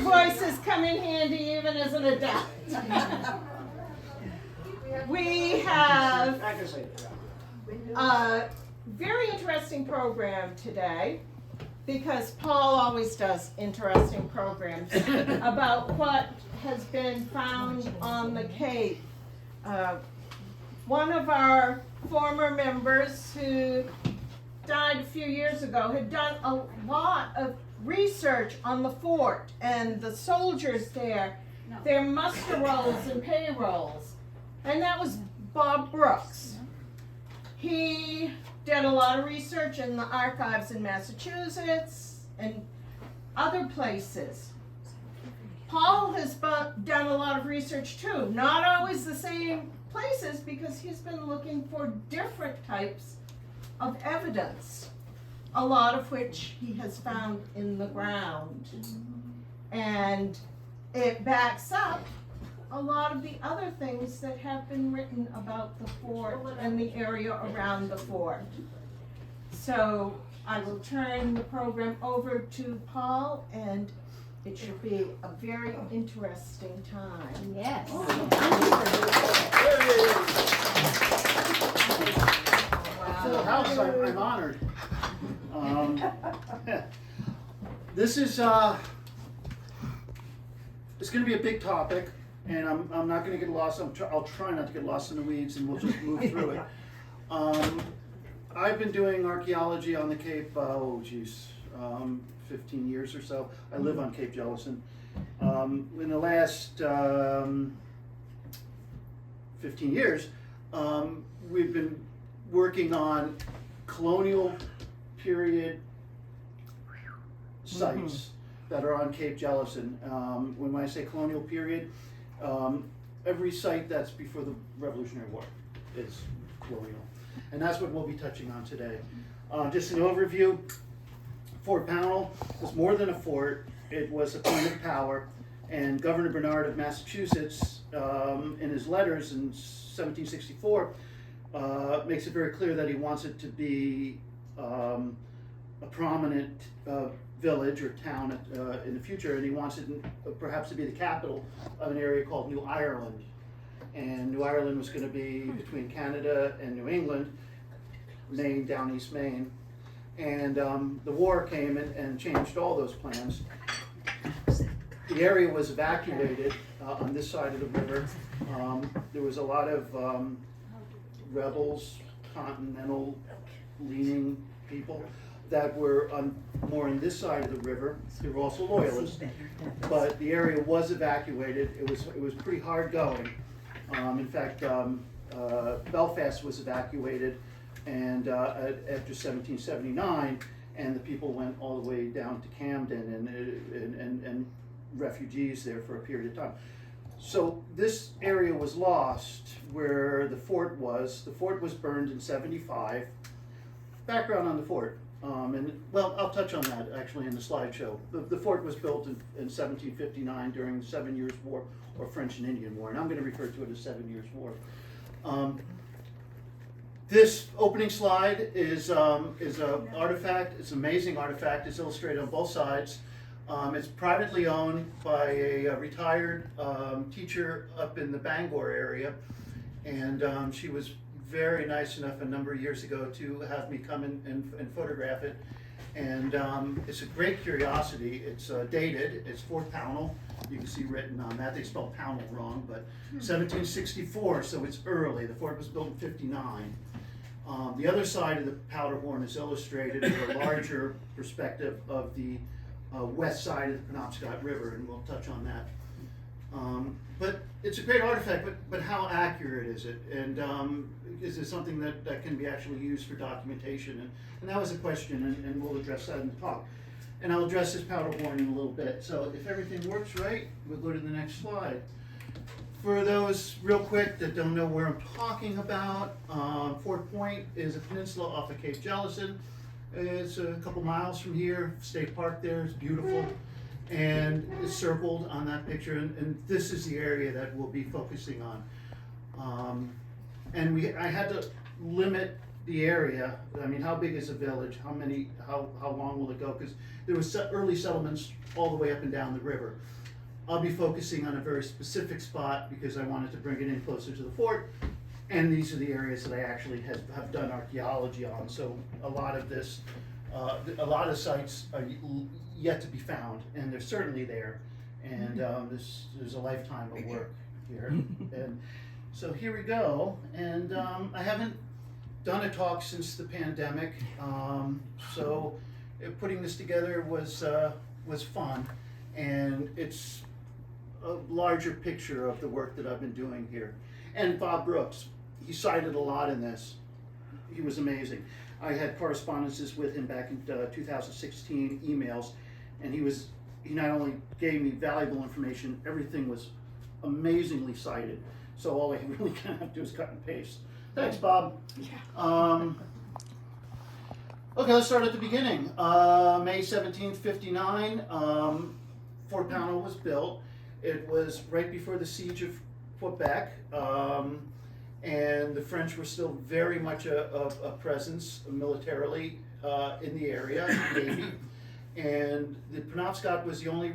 voices come in handy even as an adult. We have a very interesting program today because Paul always does interesting programs about what has been found on the Cape. One of our former members who died a few years ago had done a lot of research on the fort and the soldiers there, their muster rolls and payrolls. And that was Bob Brooks. He did a lot of research in the archives in Massachusetts and other places. Paul has done a lot of research too, not always the same places because he's been looking for different types of evidence, a lot of which he has found in the ground. And it backs up a lot of the other things that have been written about the fort and the area around the fort. So I will turn the program over to Paul, and it should be a very interesting time. Yes. Full house, I'm honored. This is it's going to be a big topic, and I'm not going to get lost. I'll try not to get lost in the weeds, and we'll just move through it. I've been doing archaeology on the Cape, 15 years or so. I live on Cape Jellison. In the last 15 years, we've been working on colonial period sites that are on Cape Jellison. When I say colonial period, every site that's before the Revolutionary War is colonial. And that's what we'll be touching on today. Just an overview. Fort Pownell was more than a fort. It was a point of power. And Governor Bernard of Massachusetts, in his letters in 1764, makes it very clear that he wants it to be a prominent village or town in the future, and he wants it perhaps to be the capital of an area called New Ireland. And New Ireland was going to be between Canada and New England, Maine, down East Maine. And the war came and changed all those plans. The area was evacuated on this side of the river. There was a lot of rebels, continental-leaning people that were more on this side of the river. They were also loyalists, but the area was evacuated. It was pretty hard going. In fact, Belfast was evacuated, and after 1779, and the people went all the way down to Camden and refugees there for a period of time. So this area was lost where the fort was. The fort was burned in 75. Background on the fort. I'll touch on that actually in the slideshow. The fort was built in 1759 during the 7 Years' War, or French and Indian War, and I'm going to refer to it as 7 Years' War. This opening slide is an artifact. It's an amazing artifact. It's illustrated on both sides. It's privately owned by a retired teacher up in the Bangor area, and she was very nice enough a number of years ago to have me come and photograph it. And it's a great curiosity. It's dated. It's Fort Pownell. You can see written on that. They spelled Pownell wrong, but 1764, so it's early. The fort was built in 59. The other side of the powder horn is illustrated with a larger perspective of the west side of the Penobscot River, and we'll touch on that. But it's a great artifact, but how accurate is it? And is it something that can be actually used for documentation? And that was a question, and we'll address that in the talk. And I'll address this powder horn in a little bit. So if everything works right, we'll go to the next slide. For those real quick that don't know where I'm talking about, Fort Point is a peninsula off of Cape Jellison. It's a couple miles from here. State Park there is beautiful, and it's circled on that picture. And this is the area that we'll be focusing on. And I had to limit the area. I mean, how big is the village? How long will it go? Because there was early settlements all the way up and down the river. I'll be focusing on a very specific spot because I wanted to bring it in closer to the fort. And these are the areas that I actually have done archaeology on. So a lot of this, a lot of sites are yet to be found, and they're certainly there. And there's a lifetime of work here. And so here we go. And I haven't done a talk since the pandemic. So putting this together was fun. And it's a larger picture of the work that I've been doing here. And Bob Brooks, he cited a lot in this. He was amazing. I had correspondences with him back in 2016, emails, and he not only gave me valuable information, everything was amazingly cited. So all I really kind of have to do is cut and paste. Thanks, Bob. Yeah. Okay, let's start at the beginning. May 17th, 59, Fort Pownal was built. It was right before the siege of Quebec, and the French were still very much a presence militarily in the area, Navy. And the Penobscot was the only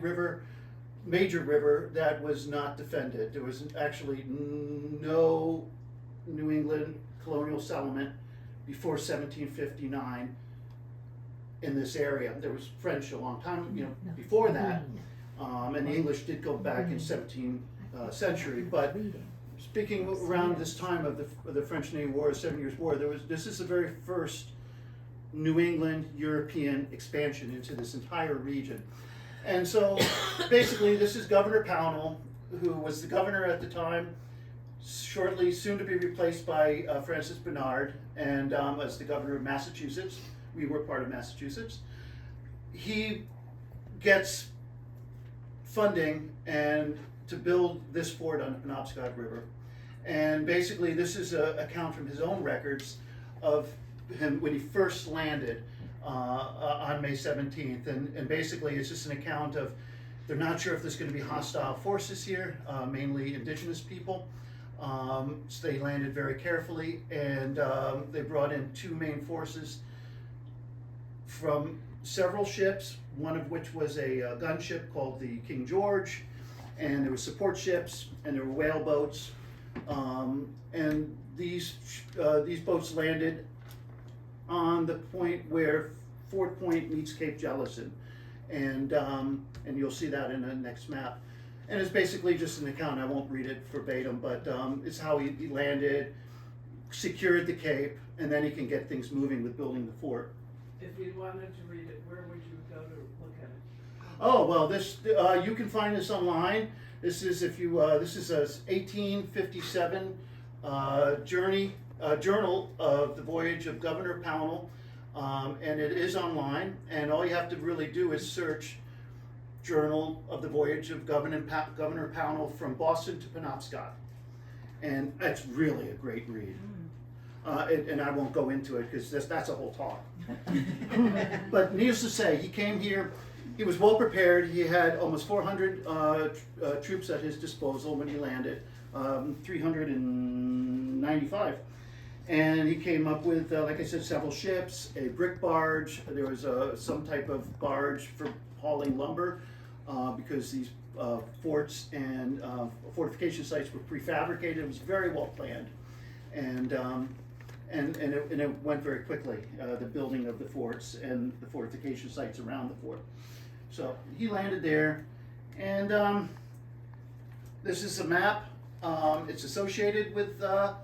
major river that was not defended. There was actually no New England colonial settlement before 1759 in this area. There was French a long time, before that, and the English did go back in 17th century. But speaking around this time of the French Navy War, 7 Years' War, this is the very first New England European expansion into this entire region. And so basically this is Governor Pownal, who was the governor at the time, soon to be replaced by Francis Bernard, and as the governor of Massachusetts. We were part of Massachusetts. He gets funding to build this fort on the Penobscot River. And basically this is an account from his own records of him when he first landed on May 17th. And basically it's just an account of, they're not sure if there's going to be hostile forces here, mainly indigenous people. So they landed very carefully, and they brought in two main forces from several ships, one of which was a gunship called the King George, and there were support ships, and there were whale boats, and these boats landed on the point where Fort Point meets Cape Jellison, and you'll see that in the next map. And it's basically just an account. I won't read it verbatim, but it's how he landed, secured the Cape, and then he can get things moving with building the fort. If you wanted to read it, where would you go to look at it? Oh, well, this you can find this online. This is this is a 1857 journal of the voyage of Governor Pownal, and it is online. And all you have to really do is search Journal of the Voyage of Governor Pownal from Boston to Penobscot, and it's really a great read. And I won't go into it because that's a whole talk. But needless to say, he came here. He was well prepared. He had almost 400 troops at his disposal when he landed, 395. And he came up with, like I said, several ships, a brick barge. There was some type of barge for hauling lumber because these forts and fortification sites were prefabricated. It was very well planned. And it went very quickly, the building of the forts and the fortification sites around the fort. So he landed there, and this is a map. It's associated with the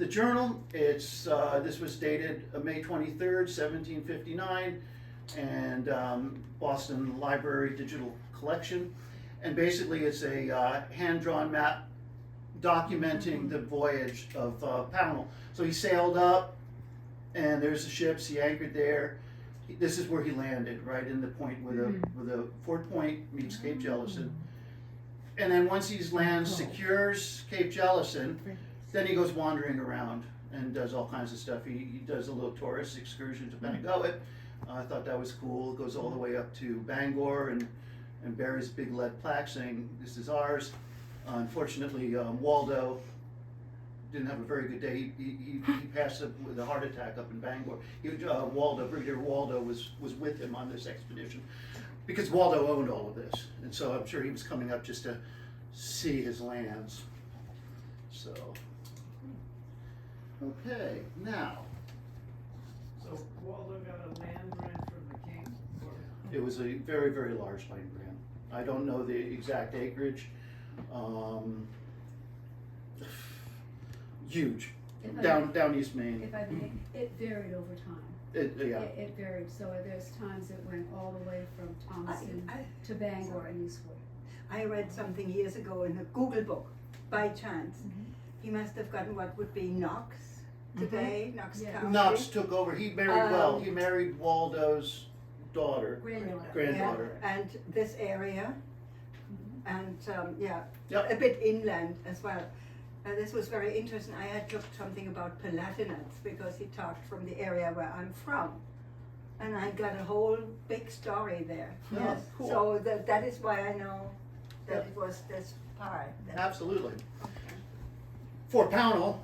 journal. This was dated May 23rd, 1759, and Boston Library Digital Collection. And basically it's a hand-drawn map documenting the voyage of Pownal. So he sailed up, and there's the ships. He anchored there. This is where he landed, right in the point where the Fort Point meets Cape Jellison. And then once he secures Cape Jellison, then he goes wandering around and does all kinds of stuff. He does a little tourist excursion to Bennegoet. I thought that was cool. Goes all the way up to Bangor and buries a big lead plaque saying, "This is ours." Unfortunately, Waldo didn't have a very good day. He passed up with a heart attack up in Bangor. Brigadier Waldo was with him on this expedition because Waldo owned all of this, and so I'm sure he was coming up just to see his lands. So, okay, now. So Waldo got a land grant from the king? It was a very, very large land grant. I don't know the exact acreage. Huge. Down East Maine. If I may, it varied over time. Yeah. It varied, so there's times it went all the way from Thomaston to Bangor and Eastwood. I read something years ago in a Google book, by chance. He must have gotten what would be Knox today, Knox Yeah. County. Knox took over. He married He married Waldo's daughter. Granddaughter. Yeah, and this area, and Yep. a bit inland as well. This was very interesting. I had looked something about Palatinate because he talked from the area where I'm from. And I got a whole big story there. Oh, Yes. cool. So that is why I know that Yep. it was this part. Absolutely. Fort Pownell,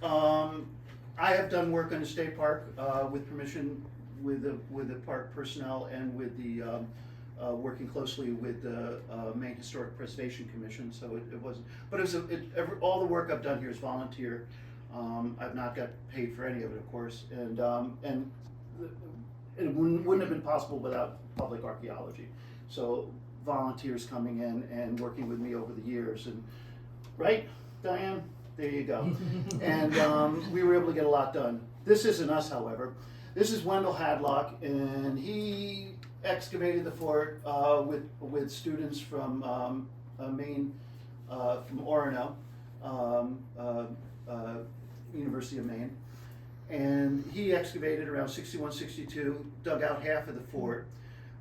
I have done work on the state park with permission with the park personnel and with the working closely with the Maine Historic Preservation Commission. So it wasn't, but all the work I've done here is volunteer. I've not got paid for any of it, of course, and it wouldn't have been possible without public archaeology. So volunteers coming in and working with me over the years, and right, Diane? There you go. And we were able to get a lot done. This isn't us, however. This is Wendell Hadlock, and he excavated the fort with students from Maine, from Orono, University of Maine. And he excavated around 61, 62, dug out half of the fort.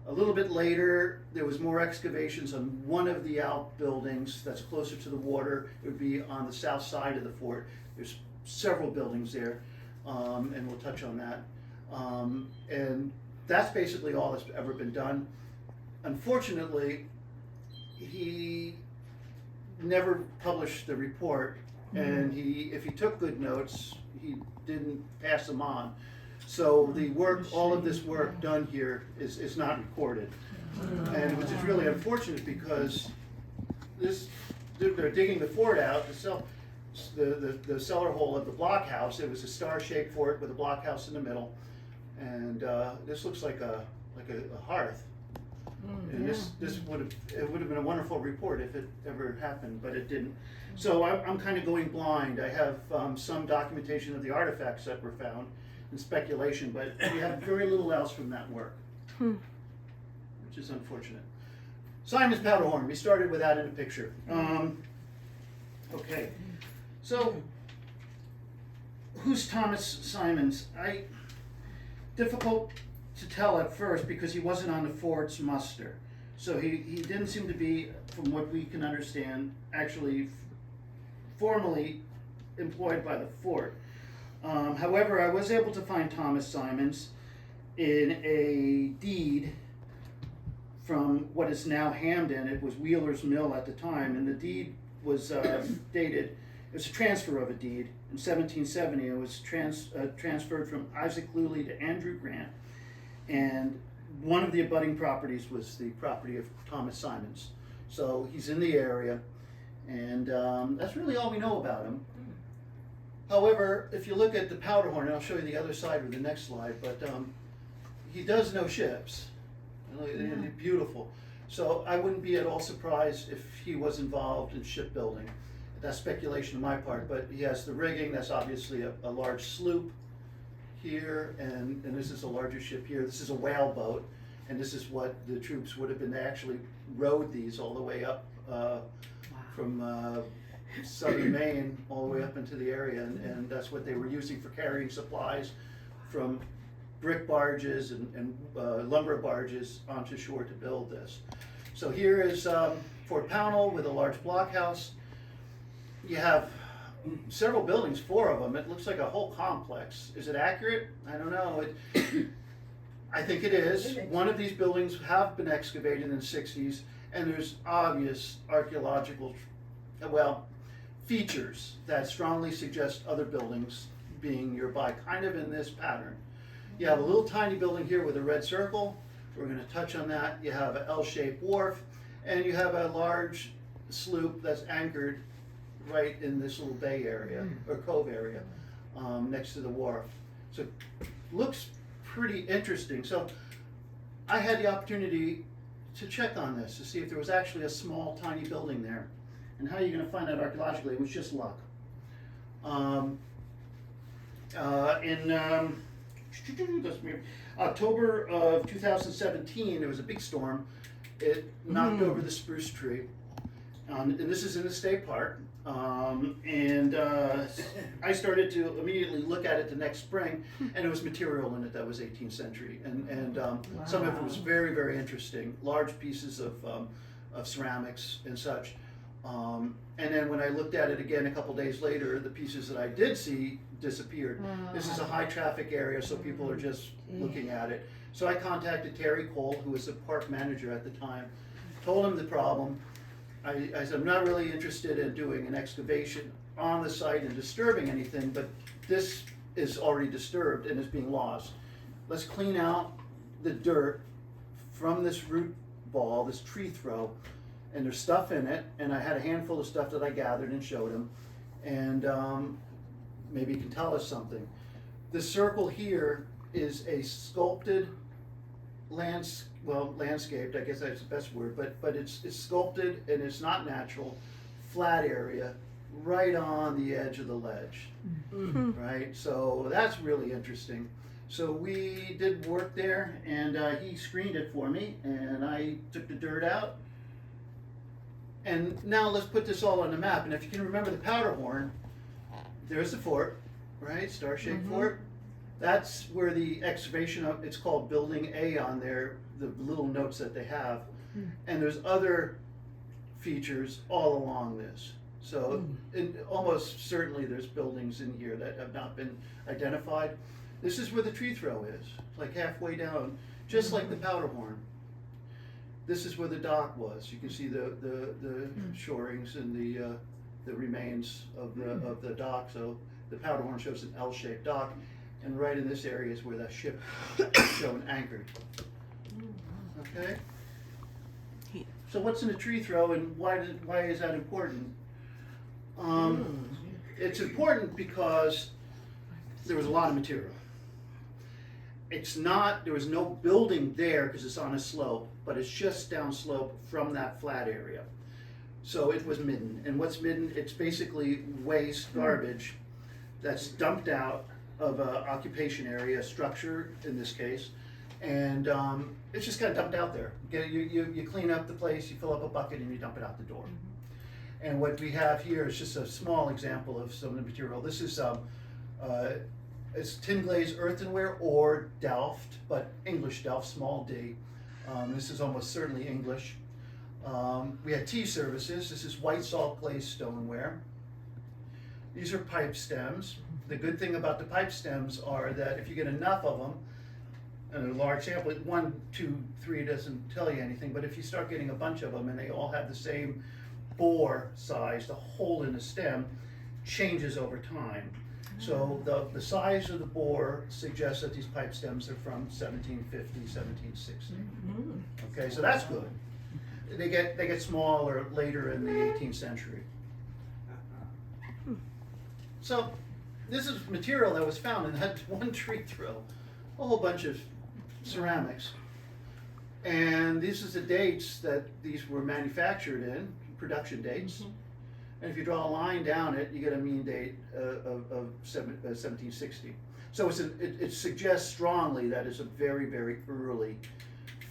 A little bit later, there was more excavations on one of the outbuildings that's closer to the water. It would be on the south side of the fort. There's several buildings there, and we'll touch on that. And that's basically all that's ever been done. Unfortunately, he never published the report, and if he took good notes, he didn't pass them on. So the work, all of this work done here is not recorded, and which is really unfortunate because they're digging the fort out to sell the cellar hole of the blockhouse. It was a star-shaped fort with a blockhouse in the middle, and this looks like a hearth. And this would have been a wonderful report if it ever happened, but it didn't. So I'm kind of going blind. I have some documentation of the artifacts that were found and speculation, but we have very little else from that work, which is unfortunate. Simon's Powderhorn. We started with that in a picture. Okay, so who's Thomas Simons? Difficult to tell at first because he wasn't on the fort's muster. So he didn't seem to be, from what we can understand, actually formally employed by the fort. However, I was able to find Thomas Simons in a deed from what is now Hamden. It was Wheeler's Mill at the time, and the deed was dated, it was a transfer of a deed in 1770. It was transferred from Isaac Luley to Andrew Grant, and one of the abutting properties was the property of Thomas Simons. So he's in the area, and that's really all we know about him. However, if you look at the Powderhorn, and I'll show you the other side with the next slide, but he does know ships. They're beautiful. So I wouldn't be at all surprised if he was involved in shipbuilding. That's speculation on my part, but he has the rigging. That's obviously a large sloop here, and this is a larger ship here. This is a whale boat, and this is what the troops would have been. They actually rowed these all the way up from southern Maine all the way up into the area, and that's what they were using for carrying supplies from brick barges and lumber barges onto shore to build this. So here is Fort Pownell with a large blockhouse. You have several buildings, 4 of them. It looks like a whole complex. Is it accurate? I don't know. I think it is. One of these buildings have been excavated in the 60s, and there's obvious archaeological, features that strongly suggest other buildings being nearby, kind of in this pattern. You have a little tiny building here with a red circle. We're going to touch on that. You have an L-shaped wharf, and you have a large sloop that's anchored right in this little bay area, or cove area, next to the wharf. So looks pretty interesting. So I had the opportunity to check on this, to see if there was actually a small, tiny building there. And how are you going to find out archaeologically? It was just luck. In October of 2017, there was a big storm. It knocked over the spruce tree. And this is in the state park. I started to immediately look at it the next spring, and there was material in it that was 18th century. And some of it was very, very interesting. Large pieces of ceramics and such. And then when I looked at it again a couple days later, the pieces that I did see disappeared. This is a high traffic area, so people are just looking at it. So I contacted Terry Cole, who was the park manager at the time, told him the problem. I said, I'm not really interested in doing an excavation on the site and disturbing anything, but this is already disturbed and is being lost. Let's clean out the dirt from this root ball, this tree throw, and there's stuff in it, and I had a handful of stuff that I gathered and showed him, and maybe he can tell us something. This circle here is a sculpted landscaped, I guess that's the best word, but it's sculpted and it's not natural, flat area right on the edge of the ledge, right? So that's really interesting. So we did work there, and he screened it for me, and I took the dirt out. And now let's put this all on the map. And if you can remember the Powderhorn, there's the fort, right? Star-shaped fort. That's where the excavation of, it's called Building A on there, the little notes that they have. And there's other features all along this. So almost certainly there's buildings in here that have not been identified. This is where the tree throw is, like halfway down, just like the Powderhorn. This is where the dock was. You can see the shorings and the remains of the dock. So the Powderhorn shows an L-shaped dock, and right in this area is where that ship is shown anchored. Okay. So what's in the tree throw, and why is that important? It's important because there was a lot of material. There was no building there because it's on a slope, but it's just down slope from that flat area. So it was midden. And what's midden? It's basically waste, garbage, that's dumped out of an occupation area, structure in this case, and it's just kind of dumped out there. You clean up the place, you fill up a bucket, and you dump it out the door. And what we have here is just a small example of some of the material. This is it's tin glazed earthenware or Delft, but English Delft, small d. This is almost certainly English. We had tea services. This is white salt glazed stoneware. These are pipe stems. The good thing about the pipe stems are that if you get enough of them, and a large sample, 1, 2, 3 doesn't tell you anything, but if you start getting a bunch of them and they all have the same bore size, the hole in the stem changes over time. So the size of the bore suggests that these pipe stems are from 1750, 1760. Okay, so that's good. They get smaller later in the 18th century. So this is material that was found and had one tree throw, a whole bunch of ceramics. And these are the dates that these were manufactured in, production dates. And if you draw a line down it, you get a mean date of 1760. So it suggests strongly that it's a very, very early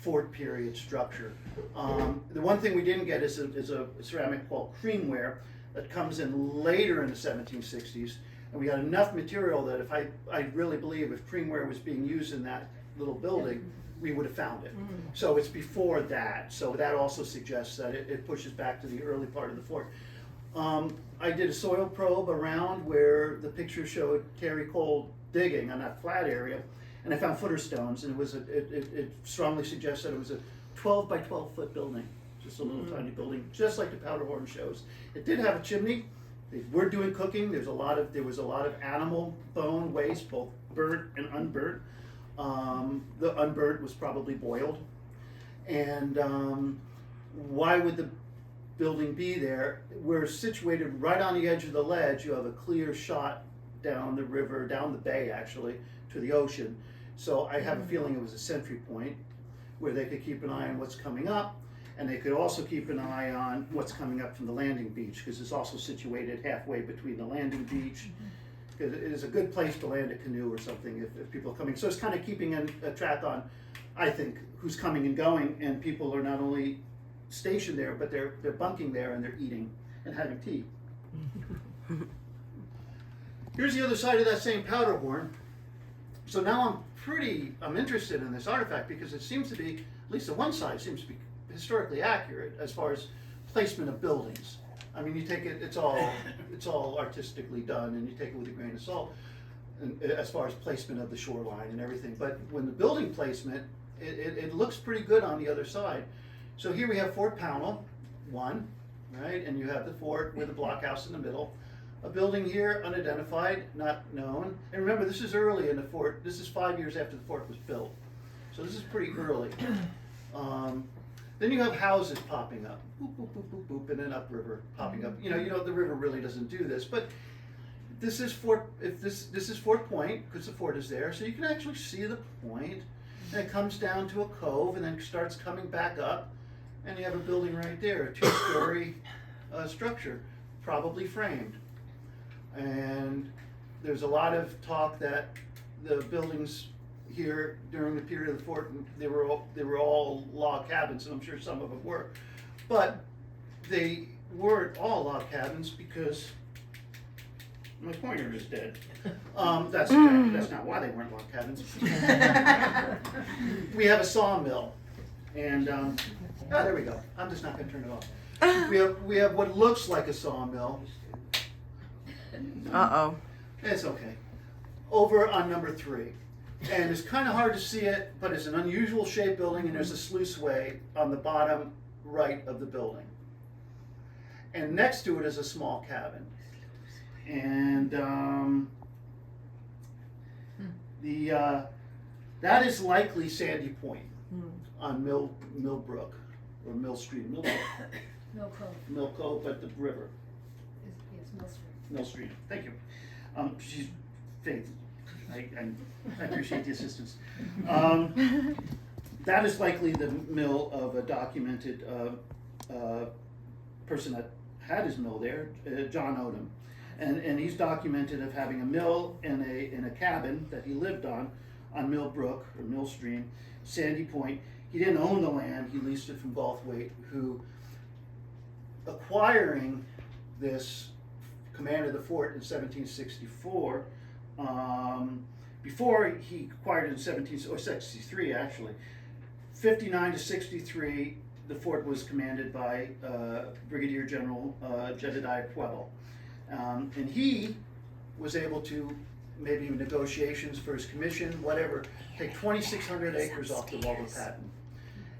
fort period structure. The one thing we didn't get is a ceramic called creamware that comes in later in the 1760s. And we got enough material that if I really believe if creamware was being used in that little building, we would have found it. So it's before that. So that also suggests that it pushes back to the early part of the fort. I did a soil probe around where the picture showed Terry Cole digging on that flat area, and I found footer stones, and it strongly suggests that it was a 12 by 12 foot building, just a little tiny building, just like the Powderhorn shows. It did have a chimney, They were doing cooking. There was a lot of animal bone waste, both burnt and unburnt. The unburnt was probably boiled. And why would the building be there? We're situated right on the edge of the ledge. You have a clear shot down the river, down the bay actually, to the ocean. So I have a feeling it was a sentry point where they could keep an eye on what's coming up, and they could also keep an eye on what's coming up from the landing beach, because it's also situated halfway between the landing beach. Because it is a good place to land a canoe or something if people are coming. So it's kind of keeping a track on, I think, who's coming and going, and people are not only stationed there, but they're bunking there and they're eating and having tea. Here's the other side of that same powder horn. So now I'm interested in this artifact because it seems to be, at least on one side, seems to be historically accurate as far as placement of buildings. I mean, you take it, it's all artistically done, and you take it with a grain of salt, and, as far as placement of the shoreline and everything. But when the building placement, it looks pretty good on the other side. So here we have Fort Pownell, 1, right? And you have the fort with a blockhouse in the middle. A building here, unidentified, not known. And remember, this is early in the fort. This is 5 years after the fort was built. So this is pretty early. Then you have houses popping up, boop, boop, boop, boop, boop, and then upriver popping up. You know, the river really doesn't do this, but this is Fort. If this is Fort Point, because the fort is there, so you can actually see the point, and it comes down to a cove, and then starts coming back up, and you have a building right there, a 2-story structure, probably framed. And there's a lot of talk that the buildings here during the period of the fort, they were all log cabins, and I'm sure some of them were, but they weren't all log cabins because my pointer is dead. That's not why they weren't log cabins. We have a sawmill, and there we go. I'm just not going to turn it off. We have what looks like a sawmill. Uh-oh. It's okay. Over on number 3. And it's kind of hard to see it, but it's an unusual shaped building, and there's a sluiceway on the bottom right of the building. And next to it is a small cabin. And that is likely Sandy Point on Millbrook, or Mill Street. Mill Cove. Mill Cove, but the river. Yes, Mill Street. Mill Street. Thank you. She's Faith. I appreciate the assistance. That is likely the mill of a documented person that had his mill there, John Odom, and he's documented of having a mill in a cabin that he lived on Millbrook or Mill Stream, Sandy Point. He didn't own the land; he leased it from Gulfwaite, who, acquiring this, commanded the fort in 1764. Before he acquired it in 1763, actually, 59 to 63, the fort was commanded by Brigadier General Jedediah Pueblo, and he was able to, maybe in negotiations for his commission, whatever, take 2,600 acres off the Waldo Patton,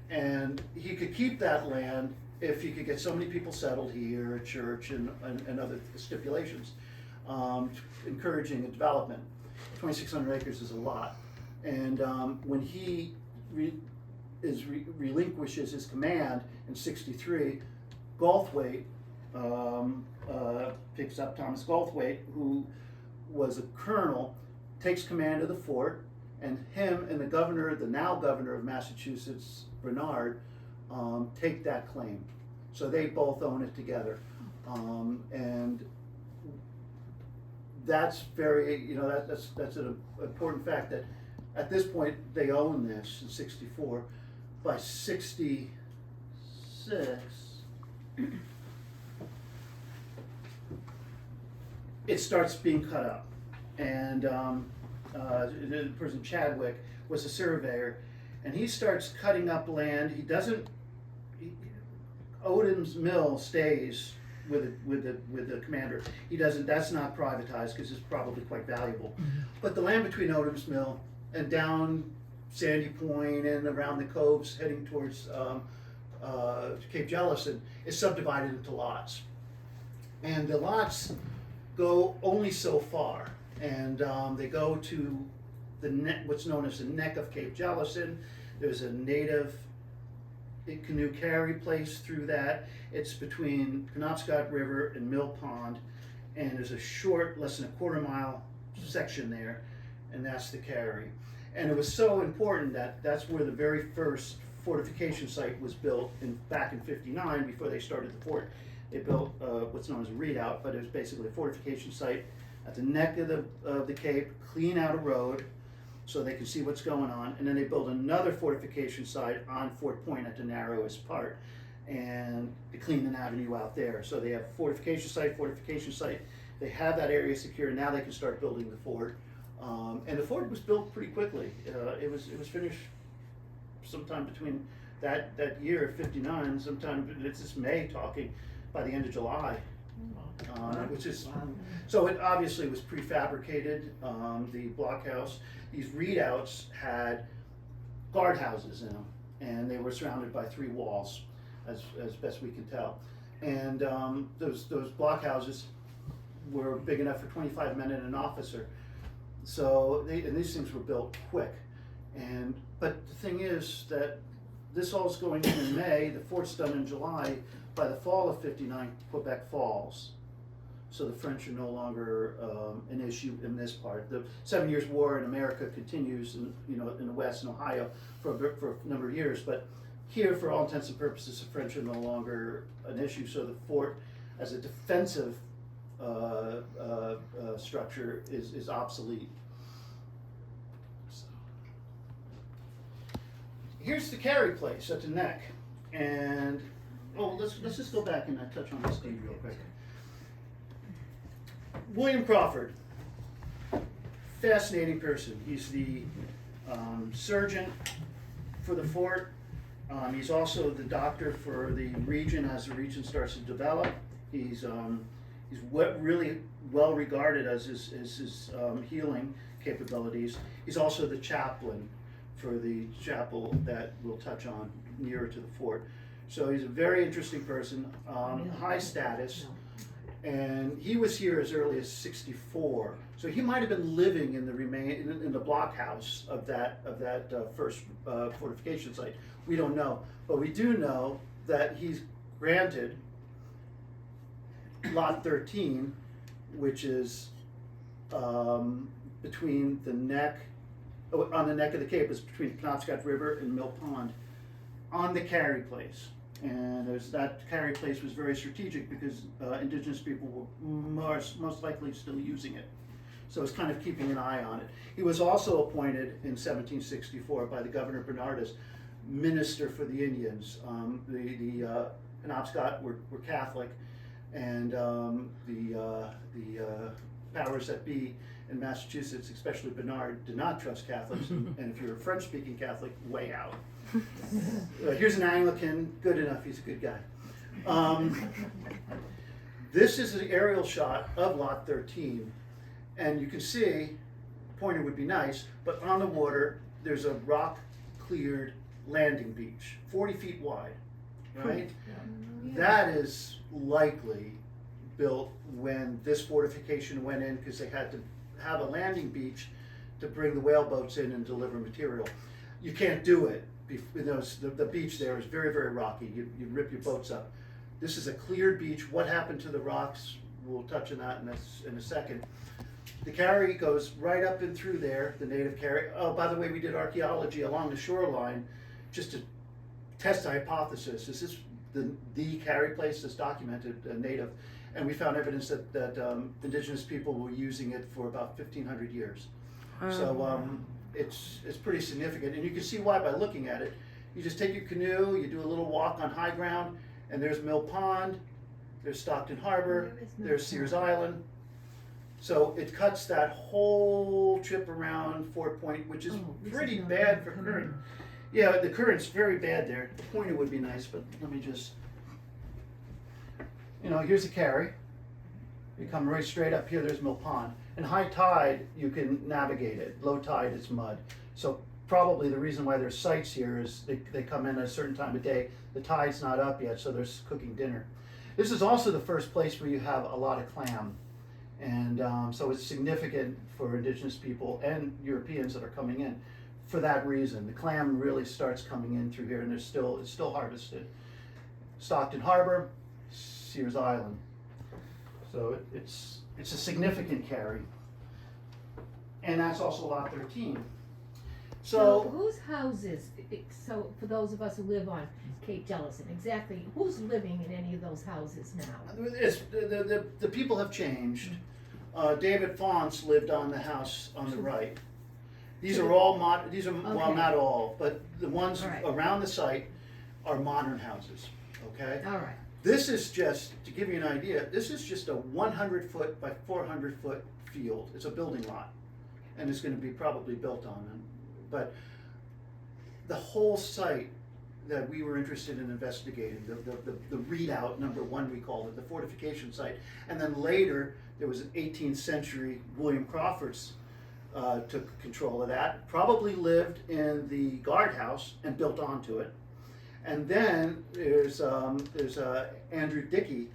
and he could keep that land if he could get so many people settled here, a church, and other stipulations, encouraging a development. 2,600 acres is a lot. And when he relinquishes his command in 63, Gulfwaite picks up Thomas Gulfwaite, who was a colonel, takes command of the fort, and him and the now governor of Massachusetts, Bernard, take that claim. So they both own it together. And that's very, that's an important fact, that at this point they own this in 64. By 66, it starts being cut up. And the person, Chadwick, was a surveyor, and he starts cutting up land. Odom's mill stays with the commander. He doesn't. That's not privatized because it's probably quite valuable. But the land between Odom's mill and down Sandy Point and around the coves heading towards Cape Jellison is subdivided into lots. And the lots go only so far, and they go to the neck, what's known as the neck of Cape Jellison. There's a native canoe carry place through that. It's between Penobscot River and Mill Pond, and there's a short, less than a quarter-mile section there, and that's the carry. And it was so important that that's where the very first fortification site was built back in '59, before they started the fort. They built what's known as a redoubt, but it was basically a fortification site at the neck of the Cape, clean out a road so they can see what's going on, and then they built another fortification site on Fort Point at the narrowest part, and to clean an avenue out there. So they have fortification site, they have that area secure, now they can start building the fort. And the fort was built pretty quickly. It was finished sometime between that year, '59, sometime, it's just May talking, by the end of July. Which is, so it obviously was prefabricated, the blockhouse. These readouts had guardhouses in them, and they were surrounded by 3 walls, as best we can tell. And those blockhouses were big enough for 25 men and an officer. So and these things were built quick. But the thing is that this all's going in May, the fort's done in July. By the fall of '59, Quebec falls. So the French are no longer an issue in this part. The 7 Years' War in America continues in the West, in Ohio, for a number of years. But here, for all intents and purposes, the French are no longer an issue. So the fort, as a defensive structure, is obsolete. So, here's the carry place at the neck, and let's just go back and touch on this deed real quick. William Crawford, fascinating person. He's the surgeon for the fort. He's also the doctor for the region as the region starts to develop. He's really well regarded as his healing capabilities. He's also the chaplain for the chapel that we'll touch on nearer to the fort. So he's a very interesting person, high status, and he was here as early as '64. So he might have been living in the blockhouse of that first fortification site. We don't know, but we do know that he's granted Lot 13, which is between the neck, on the neck of the Cape, is between Penobscot River and Mill Pond, on the carry place. And that carry place was very strategic because indigenous people were most likely still using it. So it's kind of keeping an eye on it. He was also appointed in 1764 by the Governor Bernardus minister for the Indians. The Penobscot were Catholic, and the powers that be in Massachusetts, especially Bernard, did not trust Catholics, and if you're a French-speaking Catholic, way out. Here's an Anglican, good enough, he's a good guy. This is an aerial shot of Lot 13, and you can see, pointer would be nice, but on the water, there's a rock-cleared landing beach, 40 feet wide, right? That is likely built when this fortification went in, because they had to have a landing beach to bring the whaleboats in and deliver material. You can't do it. The beach there is very, very rocky. You rip your boats up. This is a cleared beach. What happened to the rocks? We'll touch on that in a second. The carry goes right up and through there, the native carry. Oh, by the way, we did archaeology along the shoreline just to test the hypothesis. This is the carry place that's documented, native, and we found evidence that indigenous people were using it for about 1,500 years. So it's pretty significant, and you can see why by looking at it. You just take your canoe, you do a little walk on high ground, and there's Mill Pond, there's Stockton Harbor, there's Sears Island. So it cuts that whole trip around Fort Point, which is pretty bad for current. Yeah, the current's very bad there. The pointer would be nice, but let me just, here's a carry. You come right straight up here, there's Mill Pond. And high tide, you can navigate it. Low tide, it's mud. So probably the reason why there's sites here is they come in at a certain time of day. The tide's not up yet, so there's cooking dinner. This is also the first place where you have a lot of clam. And so it's significant for indigenous people and Europeans that are coming in for that reason. The clam really starts coming in through here, and it's still harvested. Stockton Harbor, Sears Island. So it's a significant carry. And that's also lot 13. So whose houses, so for those of us who live on Cape Jellison, exactly, who's living in any of those houses now? The people have changed. David Fonce lived on the house on the right. These are all well, Okay. not all, but the ones All right. around the site are modern houses, okay? All right, This is just, to give you an idea, this is just a 100-foot by 400-foot field. It's a building lot, and it's gonna be probably built on them. But the whole site that we were interested in investigating, the readout, number 1 we called it, the fortification site, and then later there was an 18th century William Crawford's took control of that, probably lived in the guardhouse and built onto it. And then there's Andrew Dickey,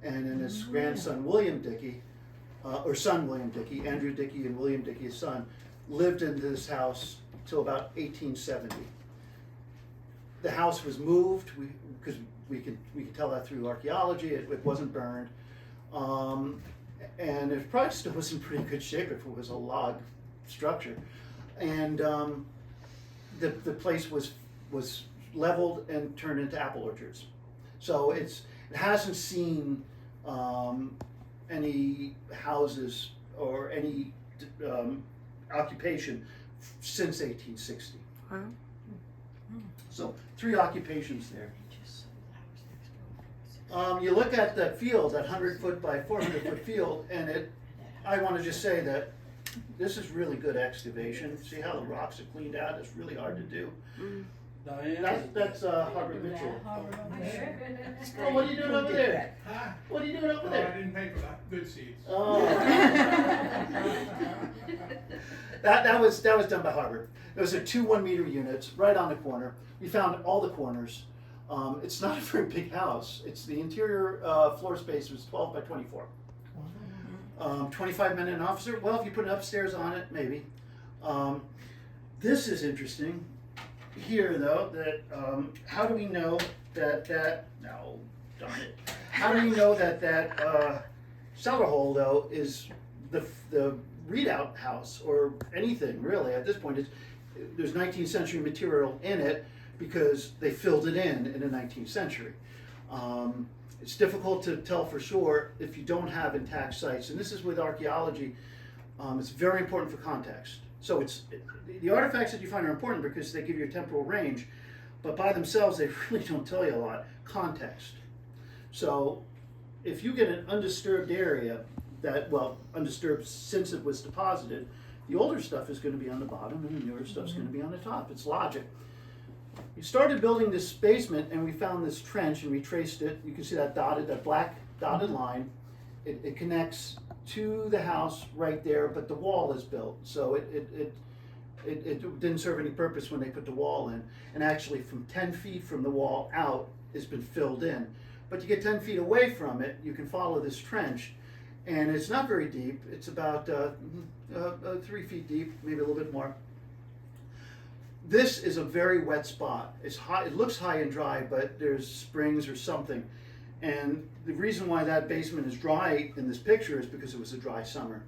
and then his grandson William Dickey, or son William Dickey, Andrew Dickey and William Dickey, his son, lived in this house till about 1870. The house was moved because we can tell that through archaeology. It wasn't burned, and it probably still was in pretty good shape if it was a log structure. And the place was leveled and turned into apple orchards. So it hasn't seen any houses or any occupation since 1860. Wow. So 3 occupations there. You look at that field, that 100-foot by 400-foot field, and I want to just say that this is really good excavation. See how the rocks are cleaned out? It's really hard to do. That's Harbor Mitchell. Oh, what are you doing over there? Huh? What are you doing over Oh, there? I didn't pay for that. Good seeds. Oh. that was done by Harvard. Those are 2 1-meter units right on the corner. We found all the corners. It's not a very big house. The interior floor space was 12 by 24. 25-minute officer. Well, if you put an upstairs on it, maybe. This is interesting. Here, though, that how do we know that no, darn it. How do we know that cellar hole, though, is the readout house or anything really at this point? There's 19th century material in it because they filled it in the 19th century. It's difficult to tell for sure if you don't have intact sites, and this is with archaeology. It's very important for context. So the artifacts that you find are important because they give you a temporal range, but by themselves they really don't tell you a lot. Context. So if you get an undisturbed area undisturbed since it was deposited, the older stuff is going to be on the bottom and the newer stuff's going to be on the top. It's logic. We started building this basement and we found this trench and we traced it. You can see that black dotted line. It connects to the house right there, but the wall is built. So it didn't serve any purpose when they put the wall in. And actually from 10 feet from the wall out, it's been filled in. But you get 10 feet away from it, you can follow this trench. And it's not very deep. It's about 3 feet deep, maybe a little bit more. This is a very wet spot. It's high. It looks high and dry, but there's springs or something. And the reason why that basement is dry in this picture is because it was a dry summer.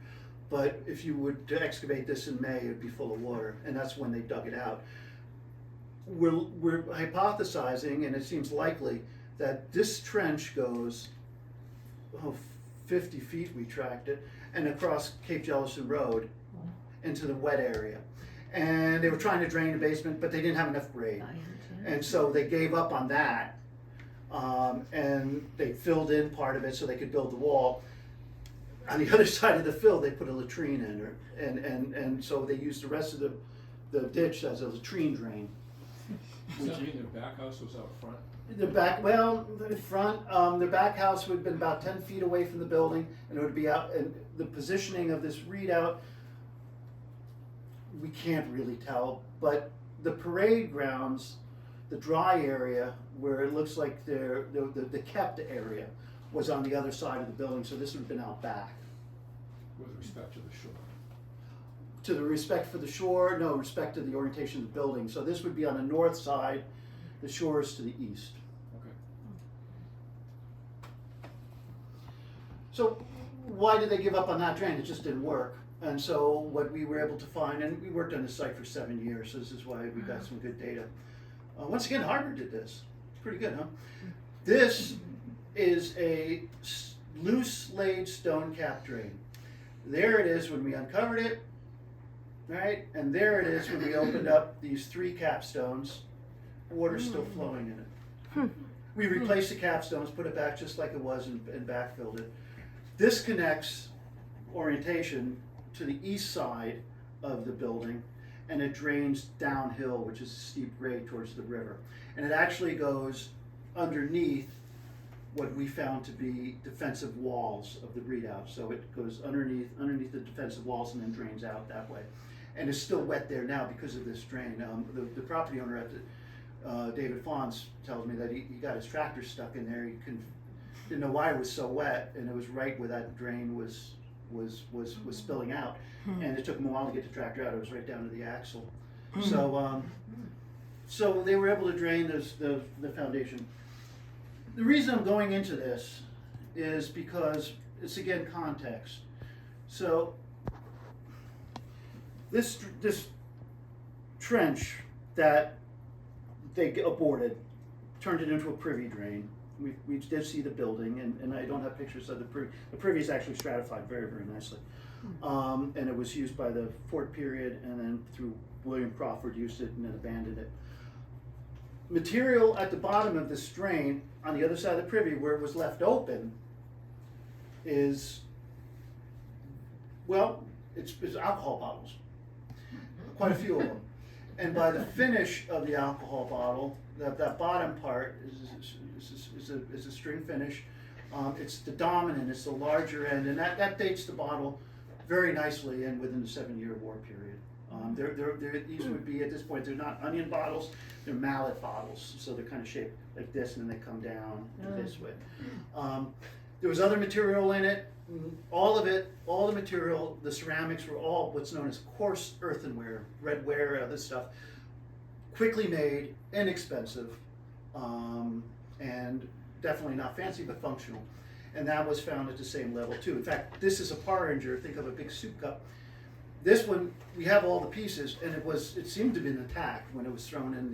But if you were to excavate this in May, it would be full of water, and that's when they dug it out. We're hypothesizing, and it seems likely, that this trench goes 50 feet, we tracked it, and across Cape Jellison Road into the wet area. And they were trying to drain the basement, but they didn't have enough grade. And so they gave up on that. And they filled in part of it so they could build the wall. On the other side of the fill, they put a latrine in, and so they used the rest of the ditch as a latrine drain. Does that mean their back house was out front? The back house would have been about 10 feet away from the building, and it would be out, and the positioning of this readout, we can't really tell, but the parade grounds The dry area, where it looks like the kept area, was on the other side of the building, so this would have been out back. With respect to the shore. To the respect for the shore, no, respect to the orientation of the building. So this would be on the north side, the shore is to the east. Okay. So why did they give up on that drain? It just didn't work. And so what we were able to find, and we worked on this site for 7 years, so this is why we got some good data. Once again, Harvard did this. It's pretty good, huh? This is a loose laid stone cap drain. There it is when we uncovered it, right? And there it is when we opened up these 3 capstones. Water's still flowing in it. We replaced the capstones, put it back just like it was, and backfilled it. This connects orientation to the east side of the building, and it drains downhill, which is a steep grade towards the river. And it actually goes underneath what we found to be defensive walls of the readout. So it goes underneath the defensive walls and then drains out that way. And it's still wet there now because of this drain. The property owner at the, David Fawns tells me that he got his tractor stuck in there. He didn't know why it was so wet, and it was right where that drain was spilling out. And it took him a while to get the tractor out. It was right down to the axle. So they were able to drain the foundation. The reason I'm going into this is because it's, again, context. So this trench that they aborted turned it into a privy drain. We did see the building, and I don't have pictures of the privy. The privy is actually stratified very, very nicely. And it was used by the Fort period, and then through William Crawford used it and then abandoned it. Material at the bottom of this drain, on the other side of the privy where it was left open, is, well, it's alcohol bottles. Quite a few of them. And by the finish of the alcohol bottle, that bottom part is a string finish. It's the dominant, it's the larger end, and that dates the bottle very nicely and within the 7-year war period. These would be, at this point, they're not onion bottles, they're mallet bottles. So they're kind of shaped like this, and then they come down this way. There was other material in it. All the material, the ceramics were all what's known as coarse earthenware, redware, other stuff. Quickly made, inexpensive, and definitely not fancy, but functional. And that was found at the same level too. In fact, this is a porringer. Think of a big soup cup. This one, we have all the pieces, and it seemed to have been attacked when it was thrown in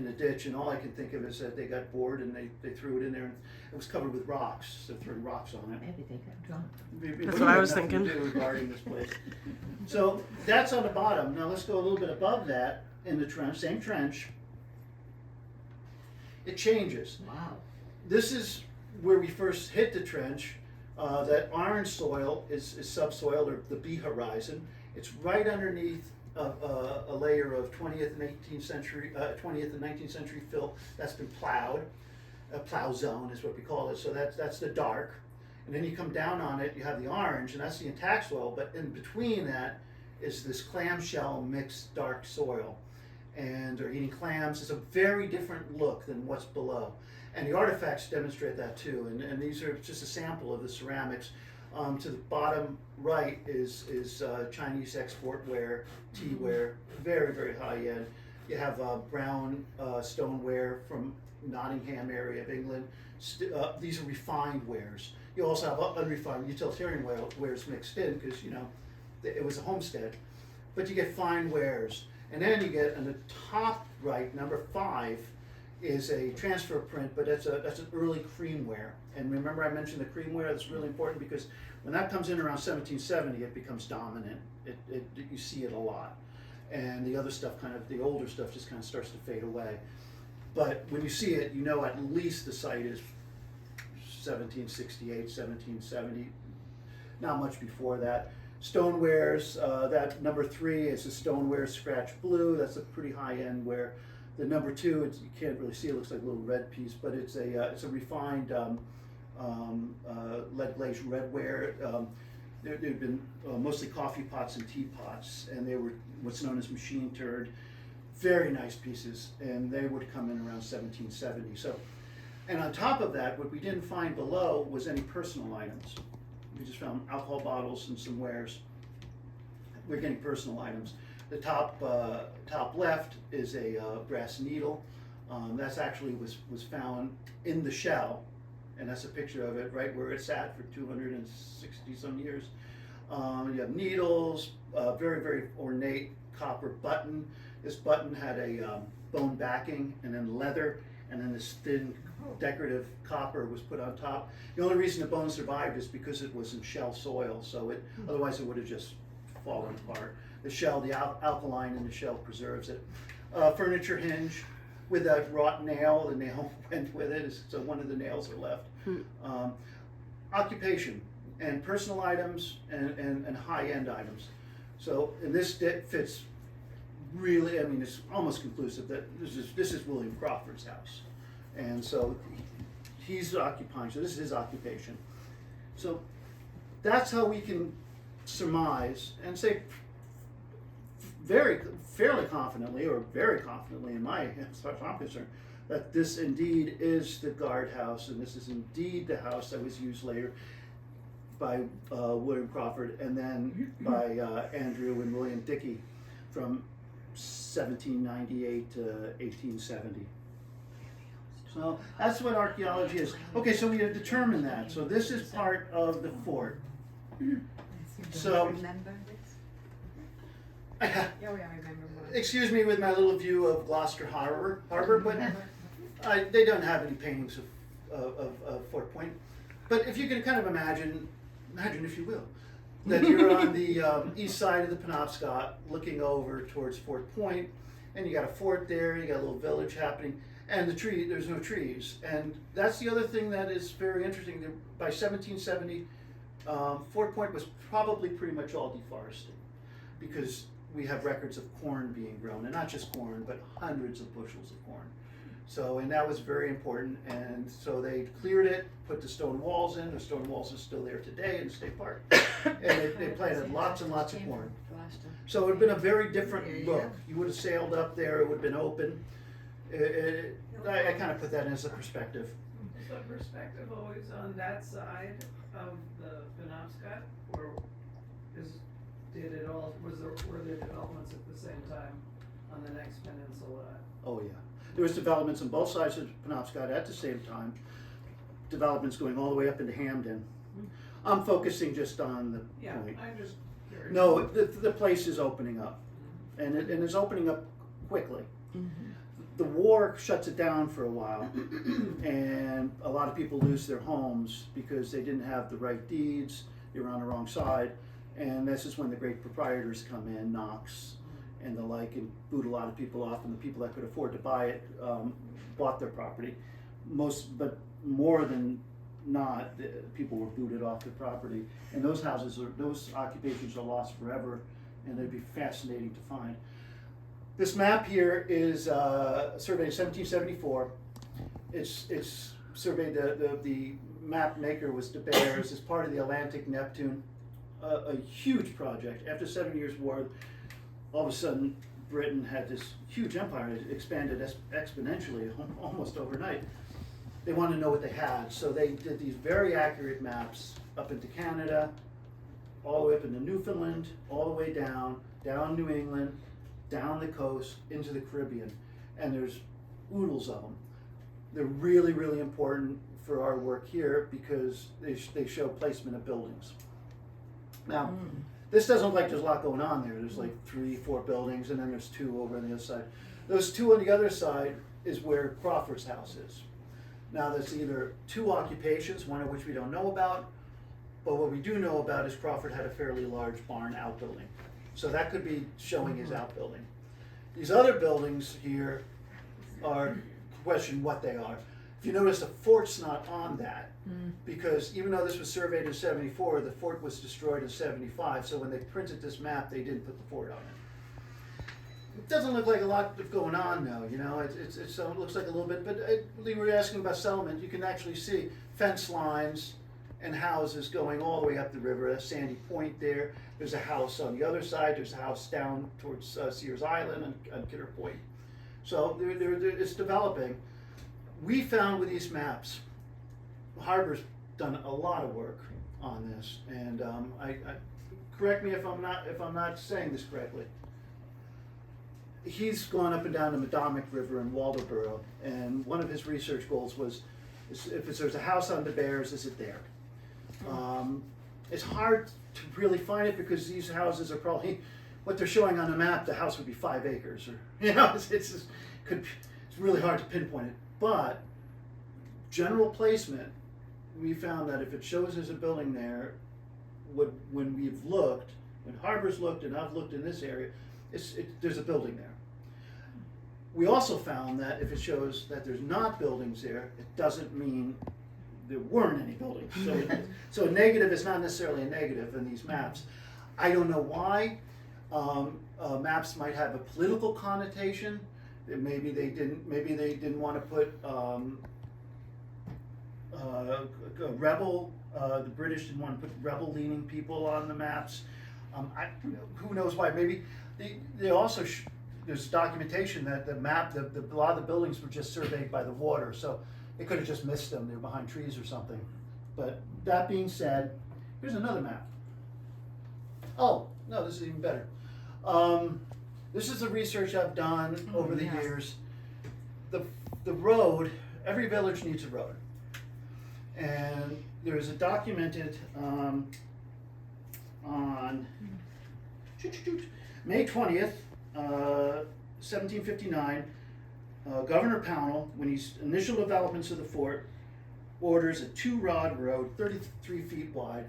the ditch. And all I can think of is that they got bored and they threw it in there, and it was covered with rocks. So throwing rocks on it. Maybe they got drunk. That's what I was thinking. Regarding this place. So that's on the bottom. Now let's go a little bit above that in the trench, same trench. It changes. Wow. This is where we first hit the trench. That orange soil is subsoil, or the B horizon. It's right underneath a layer of 20th and 19th century fill that's been plowed. A plow zone is what we call it. So that's the dark. And then you come down on it, you have the orange, and that's the intact soil. But in between that is this clamshell mixed dark soil. And they're eating clams. It's a very different look than what's below. And the artifacts demonstrate that too. And these are just a sample of the ceramics. To the bottom right is Chinese export ware, tea ware, very, very high end. You have brown stoneware from Nottingham area of England. These are refined wares. You also have unrefined utilitarian wares mixed in because, it was a homestead. But you get fine wares. And then you get on the top right, number 5, is a transfer print, but that's an early creamware. And remember I mentioned the creamware, that's really important because when that comes in around 1770, it becomes dominant. You see it a lot. And the other stuff, the older stuff just kind of starts to fade away. But when you see it, you know at least the site is 1768, 1770, not much before that. Stonewares, that number 3 is a stoneware scratch blue. That's a pretty high-end ware. The number 2, you can't really see. It looks like a little red piece, but it's a refined lead glazed redware. They've been mostly coffee pots and teapots, and they were what's known as machine turned. very nice pieces, and they would come in around 1770. So, and on top of that, what we didn't find below was any personal items. We just found alcohol bottles and some wares. We're getting personal items. The top left is a brass needle. That's actually was found in the shell, and that's a picture of it right where it sat for 260 some years. You have needles, very, very ornate copper button. This button had a bone backing and then leather, and then this thin decorative copper was put on top. The only reason the bone survived is because it was in shell soil, so otherwise it would have just fallen apart. The shell, the alkaline in the shell preserves it. Furniture hinge with a wrought nail. The nail went with it, so one of the nails are left. Occupation and personal items and high-end items. So, and this fits really, I mean, it's almost conclusive that this is William Crawford's house. And so he's occupying, so this is his occupation. So that's how we can surmise and say fairly confidently, or very confidently as far as I'm concerned, that this indeed is the guardhouse, and this is indeed the house that was used later by William Crawford, and then by Andrew and William Dickey from 1798 to 1870. So that's what archaeology is. Okay, so we have determined that. So this is part of the fort. So, Remember this? excuse me with my little view of Gloucester Harbor, but they don't have any paintings of Fort Point. But if you can kind of imagine if you will, that you're on the east side of the Penobscot looking over towards Fort Point, and you got a fort there, you got a little village happening, and there's no trees. And that's the other thing that is very interesting. By 1770, Fort Point was probably pretty much all deforested, because we have records of corn being grown, and not just corn, but hundreds of bushels of corn. So, and that was very important, and so they cleared it, put the stone walls in. The stone walls are still there today in the state park, and they planted lots and lots of corn. So it would have been a very different look. You would have sailed up there, it would have been open. I kind of put that as a perspective. Is the perspective always on that side of the Penobscot, or were there developments at the same time on the next peninsula? Oh yeah, there was developments on both sides of the Penobscot at the same time. Developments going all the way up into Hamden. I'm focusing just on the point. I'm just curious. No, the place is opening up, and it is opening up quickly. The war shuts it down for a while, and a lot of people lose their homes because they didn't have the right deeds. They were on the wrong side, and this is when the great proprietors come in, Knox and the like, and boot a lot of people off. And the people that could afford to buy it bought their property. But more than not, people were booted off their property, and those occupations are lost forever, and they'd be fascinating to find. This map here is surveyed in 1774. It's surveyed, the map maker was De Beers as part of the Atlantic Neptune, a huge project. After 7 years' war, all of a sudden Britain had this huge empire. It expanded exponentially almost overnight. They wanted to know what they had, so they did these very accurate maps up into Canada, all the way up into Newfoundland, all the way down New England, down the coast, into the Caribbean, and there's oodles of them. They're really, really important for our work here because they show placement of buildings. Now, this doesn't look like there's a lot going on there. There's like 3-4 buildings, and then there's 2 over on the other side. Those 2 on the other side is where Crawford's house is. Now, there's either 2 occupations, one of which we don't know about, but what we do know about is Crawford had a fairly large barn outbuilding. So that could be showing his outbuilding. These other buildings here are question what they are. If you notice, the fort's not on that, because even though this was surveyed in 74, the fort was destroyed in 75, so when they printed this map, they didn't put the fort on it. It doesn't look like a lot going on though, you know, it looks like a little bit, but we were asking about settlement. You can actually see fence lines and houses going all the way up the river. A sandy point there. There's a house on the other side. There's a house down towards Sears Island and Kidder Point. So it's developing. We found with these maps, Harbor's done a lot of work on this, and I correct me if I'm not saying this correctly. He's gone up and down the Madomic River in Waldoboro, and one of his research goals was, if there's a house on the Bears, is it there? It's hard to really find it because these houses are probably, what they're showing on the map, the house would be 5 acres, or it's really hard to pinpoint it. But general placement, we found that if it shows there's a building there, when we've looked, when Harbor's looked and I've looked in this area, there's a building there. We also found that if it shows that there's not buildings there, it doesn't mean there weren't any buildings. So a negative is not necessarily a negative in these maps. I don't know why. Maps might have a political connotation. Maybe they didn't want to put a rebel. The British didn't want to put rebel-leaning people on the maps. Who knows why? Maybe they also there's documentation that the map, a lot of the buildings were just surveyed by the water, so they could have just missed them. They were behind trees or something. But that being said, here's another map. Oh no, this is even better. This is the research I've done over the years. The road, every village needs a road. And there is a documented on May 20th, 1759, Governor Pownell, when he's initial developments of the fort, orders a 2-rod road, 33 feet wide,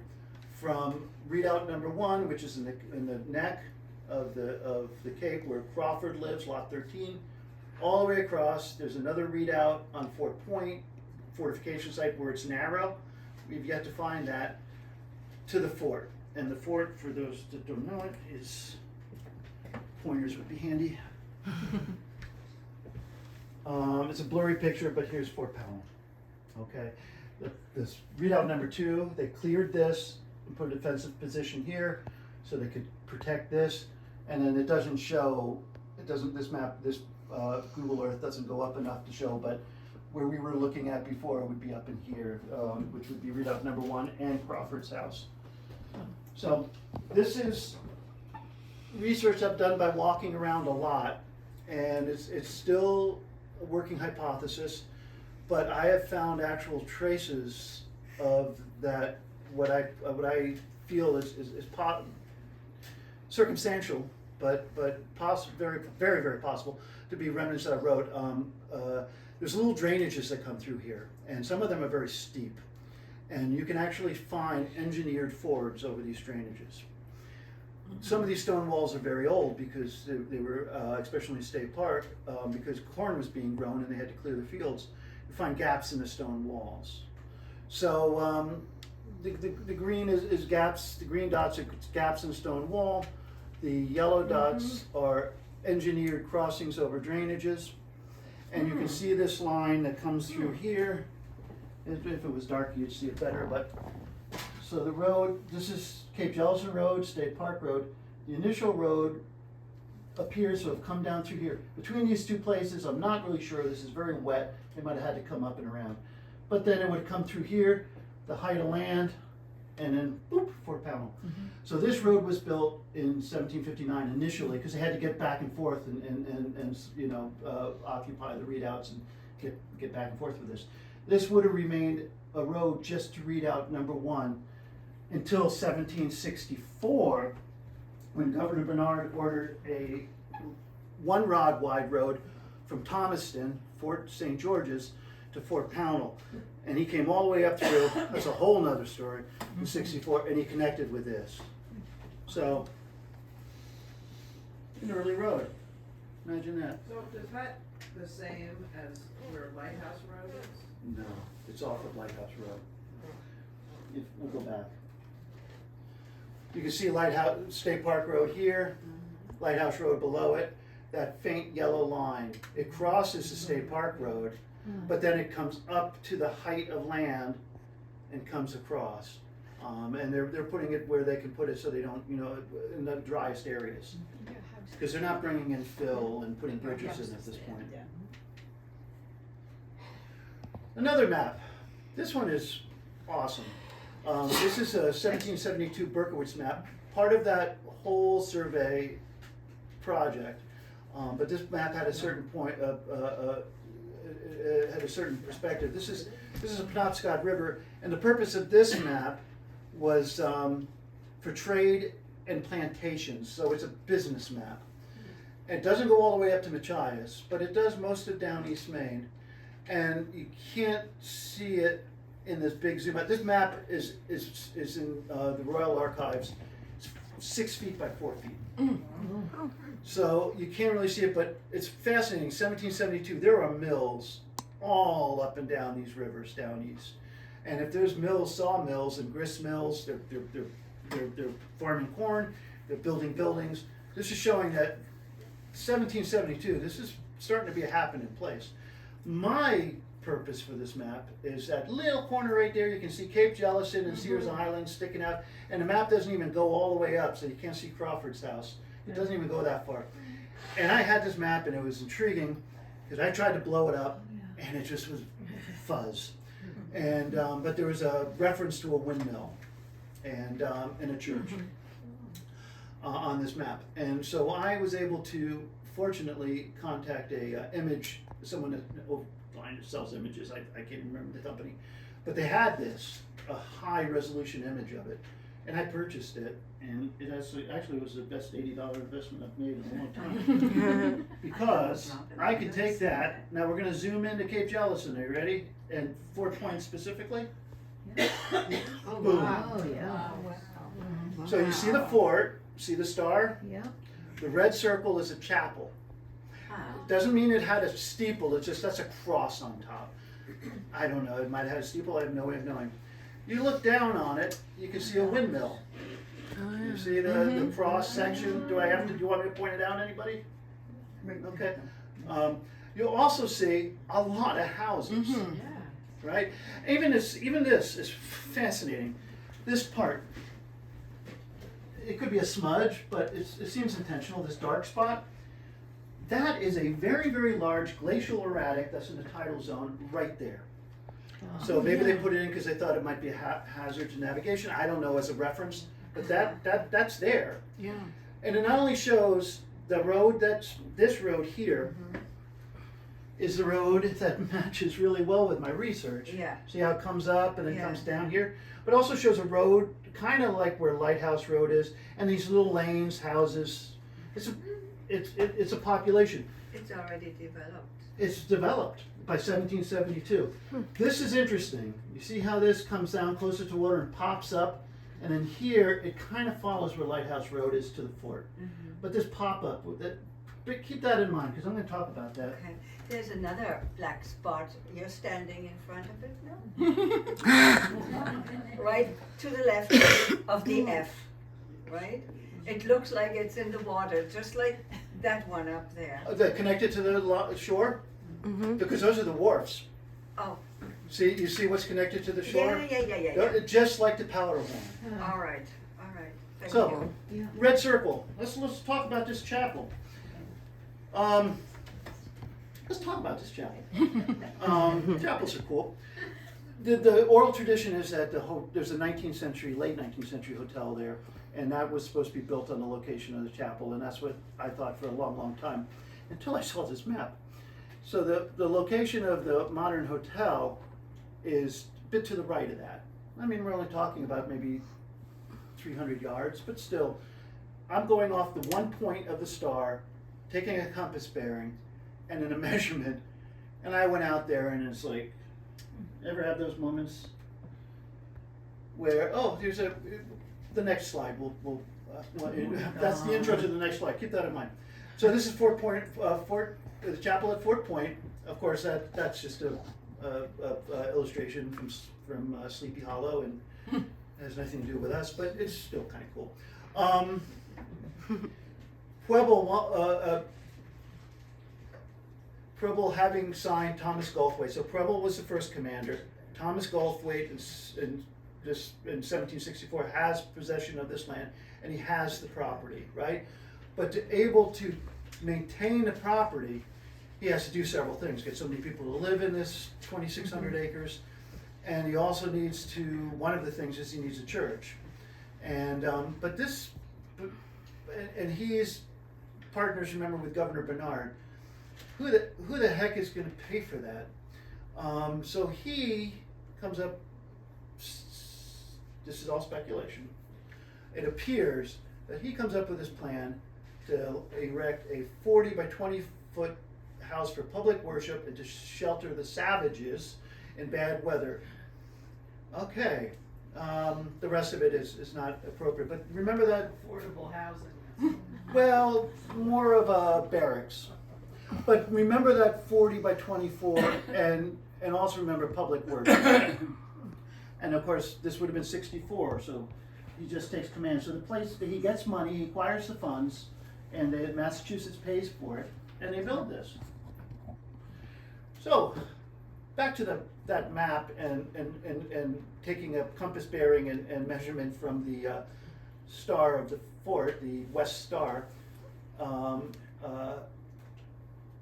from redoubt number 1, which is in the neck of the Cape where Crawford lives, lot 13, all the way across. There's another redoubt on Fort Point, fortification site where it's narrow. We've yet to find that, to the fort. And the fort, for those that don't know it, is, pointers would be handy. It's a blurry picture, but here's Fort Pownell. Okay, this redoubt number 2, they cleared this and put a defensive position here so they could protect this. And then it doesn't show, this map, this Google Earth doesn't go up enough to show, but where we were looking at before would be up in here, which would be redoubt number 1 and Crawford's house. So this is research I've done by walking around a lot, and it's still a working hypothesis, but I have found actual traces of that, what I feel is circumstantial, but very, very, very possible to be remnants of that road. There's little drainages that come through here, and some of them are very steep, and you can actually find engineered fords over these drainages. Some of these stone walls are very old because they were, especially in State Park, because corn was being grown and they had to clear the fields. You find gaps in the stone walls. So the green is gaps, the green dots are gaps in the stone wall. The yellow dots are engineered crossings over drainages. And you can see this line that comes through here. If it was dark, you'd see it better, but so the road, this is Cape Jellison Road, State Park Road. The initial road appears to have come down through here. Between these two places, I'm not really sure, this is very wet, they might have had to come up and around. But then it would come through here, the height of land, and then boop, Fort Pownell. So this road was built in 1759 initially, because they had to get back and forth and you know, occupy the redoubts and get back and forth with this. This would have remained a road just to redoubt number 1 until 1764, when Governor Bernard ordered a 1-rod wide road from Thomaston, Fort St. George's, to Fort Pownell. And he came all the way up through, that's a whole nother story, in 64, and he connected with this. So, an early road. Imagine that. So is that the same as where Lighthouse Road is? No, it's off of Lighthouse Road. We'll go back. You can see Lighthouse, State Park Road here, Lighthouse Road below it, that faint yellow line. It crosses the State Park Road, but then it comes up to the height of land and comes across. And they're putting it where they can put it so they don't, in the driest areas. Because they're not bringing in fill and putting bridges in at this point. Another map. This one is awesome. This is a 1772 Berkowitz map, part of that whole survey project. But this map had a certain point, had a certain perspective. This is a Penobscot River, and the purpose of this map was for trade and plantations. So it's a business map. It doesn't go all the way up to Machias, but it does most of down East Maine. And you can't see it in this big zoom out. This map is in the Royal Archives. It's 6 feet by 4 feet. So you can't really see it, but it's fascinating. 1772, there are mills all up and down these rivers down east. And if there's mills, sawmills and grist mills, they're farming corn, they're building buildings. This is showing that 1772, this is starting to be a happening place. My purpose for this map is that little corner right there. You can see Cape Jellison and Sears Island sticking out, and the map doesn't even go all the way up, so you can't see Crawford's house. It doesn't even go that far. And I had this map, and it was intriguing because I tried to blow it up, and it just was fuzz. And but there was a reference to a windmill and a church on this map, and so I was able to fortunately contact someone that sells images. I can't remember the company, but they had a high resolution image of it, and I purchased it, and it actually was the best $80 investment I've made in a long time. Because I could take that. Now we're going to zoom into Cape Jellison. Are you ready? And 4 points specifically. Boom. Oh, yeah. So you see the fort, see the star? Yeah. The red circle is a chapel. Doesn't mean it had a steeple, it's just that's a cross on top. I don't know, it might have had a steeple, I have no way of knowing. You look down on it, you can see a windmill. You see the cross section? Do you want me to point it out, anybody? Okay. You'll also see a lot of houses, right? Even this is fascinating. This part, it could be a smudge, but it seems intentional, this dark spot. That is a very, very large glacial erratic that's in the tidal zone right there. So maybe they put it in because they thought it might be a hazard to navigation. I don't know as a reference, but that's there. Yeah. And it not only shows the road this road here is the road that matches really well with my research. Yeah. See how it comes up and then comes down here? But also shows a road kind of like where Lighthouse Road is, and these little lanes, houses. It's a population. It's already developed. It's developed by 1772. This is interesting. You see how this comes down closer to water and pops up, and then here it kind of follows where Lighthouse Road is to the fort. But this pop up, keep that in mind because I'm going to talk about that. Okay. There's another black spot. You're standing in front of it now? Right to the left of the F, right? It looks like it's in the water, just like that one up there. That connected to the shore? Because those are the wharfs. Oh. See, you see what's connected to the shore? Yeah. Just like the Powderhorn. All right. Thank So, you. red circle. Let's talk about this chapel. Let's talk about this chapel. Chapels are cool. The oral tradition is that there's a late 19th century hotel there, and that was supposed to be built on the location of the chapel, and that's what I thought for a long, long time, until I saw this map. So the location of the modern hotel is a bit to the right of that. I mean, we're only talking about maybe 300 yards, but still, I'm going off the one point of the star, taking a compass bearing, and then a measurement, and I went out there, and it's like, ever have those moments where, here's the next slide. That's the intro to the next slide. Keep that in mind. So this is the chapel at Fort Point. Of course, that's just a illustration from Sleepy Hollow, and has nothing to do with us, but it's still kind of cool. Preble having signed Thomas Gulfway. So Preble was the first commander, Thomas Goldthwait in 1764 has possession of this land, and he has the property, right? But to able to maintain the property, he has to do several things. Get so many people to live in this 2,600 acres, and he also needs to, one of the things is he needs a church. And, and he is partners, remember, with Governor Bernard. Who the heck is gonna pay for that? So he comes up, this is all speculation. It appears that he comes up with this plan to erect a 40 by 20 foot house for public worship and to shelter the savages in bad weather. Okay, the rest of it is not appropriate, but remember that, Affordable housing. well, more of a barracks. But remember that 40 by 24 and also remember public worship. And of course, this would have been 64, so he just takes command. So the place, he gets money, he acquires the funds, and Massachusetts pays for it, and they build this. So, back to that map and taking a compass bearing and measurement from the star of the fort, the west star.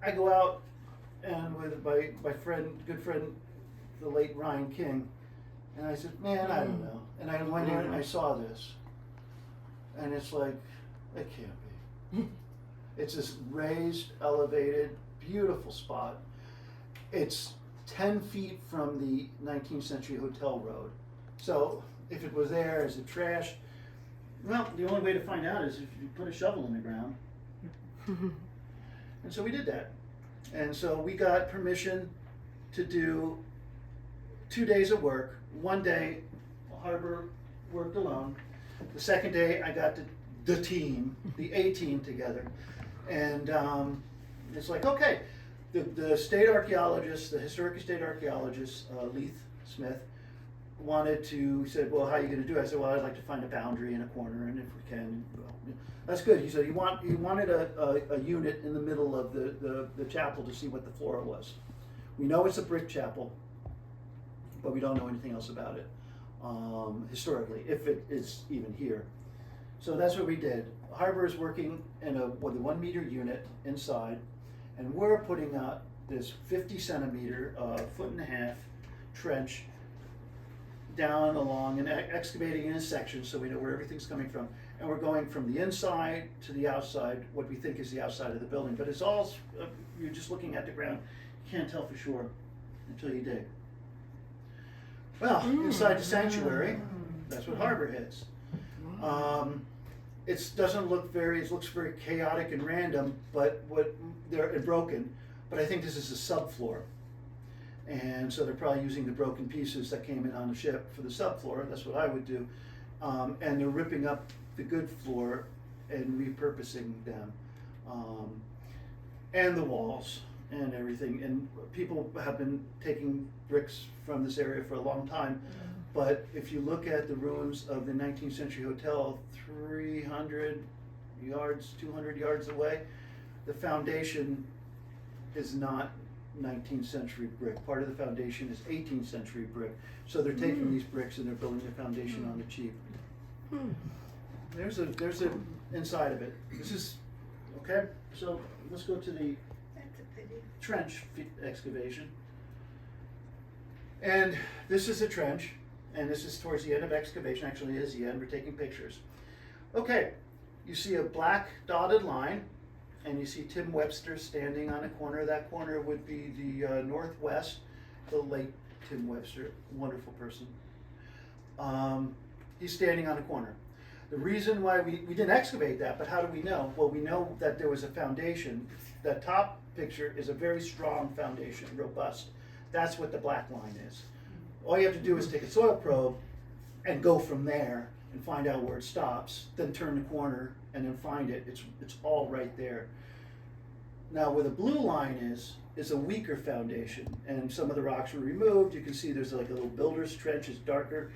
I go out and with my friend, good friend, the late Ryan King, and I said, man, I don't know. And I went in and I saw this, and it's like, it can't be. It's this raised, elevated, beautiful spot. It's 10 feet from the 19th century hotel road. So if it was there, is it trash? Well, the only way to find out is if you put a shovel in the ground. And so we did that. And so we got permission to do 2 days of work. One day, Harbor worked alone. The second day, I got the team, the A team together. And it's like, okay, the state archaeologist, the historic state archaeologist, Leith Smith, he said, well, how are you going to do it? I said, well, I'd like to find a boundary and a corner, and if we can, well, that's good. He said he wanted a unit in the middle of the chapel to see what the floor was. We know it's a brick chapel, but we don't know anything else about it historically, if it is even here. So that's what we did. Harbor is working with a 1 meter unit inside, and we're putting out this 50 centimeter, 1.5 foot trench down along and excavating in a section so we know where everything's coming from. And we're going from the inside to the outside, what we think is the outside of the building. But it's all, you're just looking at the ground. You can't tell for sure until you dig. Well, inside the sanctuary, that's what Harbor hits. It doesn't look it looks very chaotic and random, but and broken. But I think this is a subfloor. And so they're probably using the broken pieces that came in on the ship for the subfloor. That's what I would do. And they're ripping up the good floor and repurposing them. And the walls and everything. And people have been taking bricks from this area for a long time. But if you look at the ruins of the 19th century hotel 300 yards, 200 yards away, the foundation is not 19th century brick. Part of the foundation is 18th century brick. So they're taking these bricks and they're building the foundation on the cheap. There's a inside of it. This is, okay, so let's go to the trench excavation. And this is a trench, and this is towards the end of excavation. Actually, it is the end. We're taking pictures. Okay, you see a black dotted line, and you see Tim Webster standing on a corner. That corner would be the northwest, the late Tim Webster, wonderful person. He's standing on a corner. The reason why we didn't excavate that, but how do we know? Well, we know that there was a foundation. That top picture is a very strong foundation, robust. That's what the black line is. All you have to do is take a soil probe and go from there and find out where it stops, then turn the corner and then find it. It's all right there. Now where the blue line is a weaker foundation, and some of the rocks were removed. You can see there's like a little builder's trench, it's darker.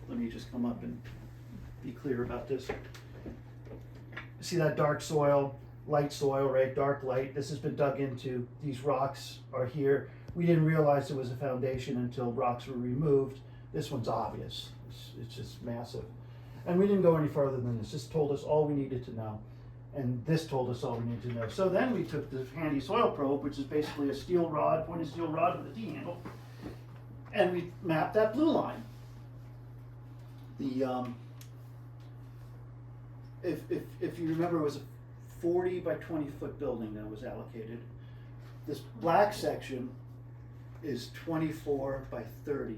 Let me just come up and be clear about this. See that dark soil, light soil, right? Dark light. This has been dug into. These rocks are here. We didn't realize it was a foundation until rocks were removed. This one's obvious. It's just massive. And we didn't go any further than this. This told us all we needed to know. And this told us all we needed to know. So then we took the handy soil probe, which is basically a steel rod, pointed steel rod with a T-handle, and we mapped that blue line. The if you remember, it was a 40 by 20 foot building that was allocated. This black section is 24 by 30.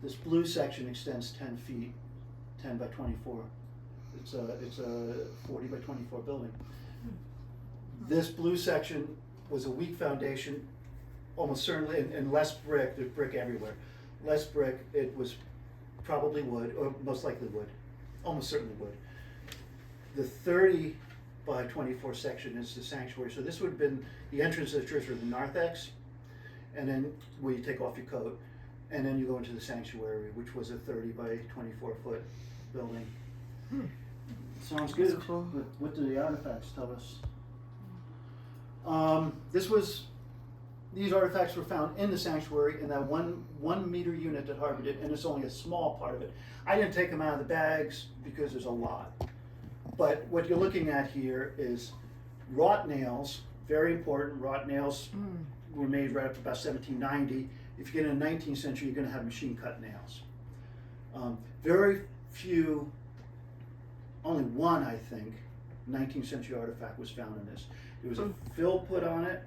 This blue section extends 10 feet, 10 by 24. It's a 40 by 24 building. This blue section was a weak foundation, almost certainly, and less brick. There's brick everywhere. Less brick. It was probably wood, or most likely wood, almost certainly wood. The 30 by 24 section is the sanctuary. So this would have been the entrance of the church, or the narthex, and then where you take off your coat, and then you go into the sanctuary, which was a 30 by 24 foot building. Sounds good. Cool. What do the artifacts tell us? These artifacts were found in the sanctuary in that one meter unit that harbored it, and it's only a small part of it. I didn't take them out of the bags because there's a lot. But what you're looking at here is wrought nails, very important. Wrought nails were made right up to about 1790. If you get in the 19th century, you're going to have machine cut nails. Very few, only one, I think, 19th century artifact was found in this. There was a fill put on it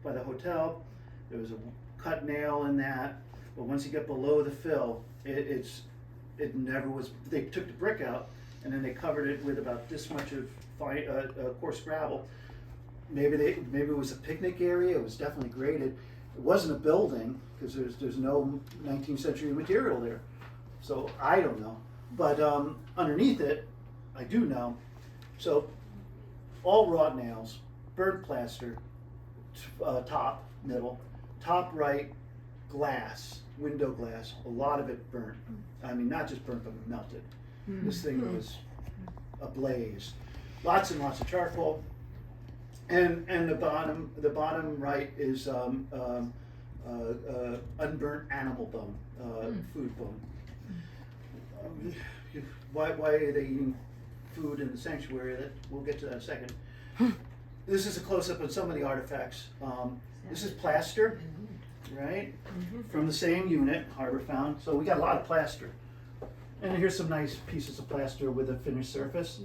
by the hotel. There was a cut nail in that, but once you get below the fill, it never was. They took the brick out, and then they covered it with about this much of fine, coarse gravel. Maybe it was a picnic area. It was definitely graded. It wasn't a building because there's no 19th century material there, so I don't know. But underneath it, I do know. So all wrought nails, burnt plaster, top, middle, top right, glass, window glass, a lot of it burnt. I mean, not just burnt, but melted. This thing was ablaze. Lots and lots of charcoal. And the bottom right is unburnt animal bone, food bone. Why are they eating food in the sanctuary? We'll get to that in a second. This is a close-up of some of the artifacts. This is plaster, right? From the same unit, Harbor found. So we got a lot of plaster. And here's some nice pieces of plaster with a finished surface.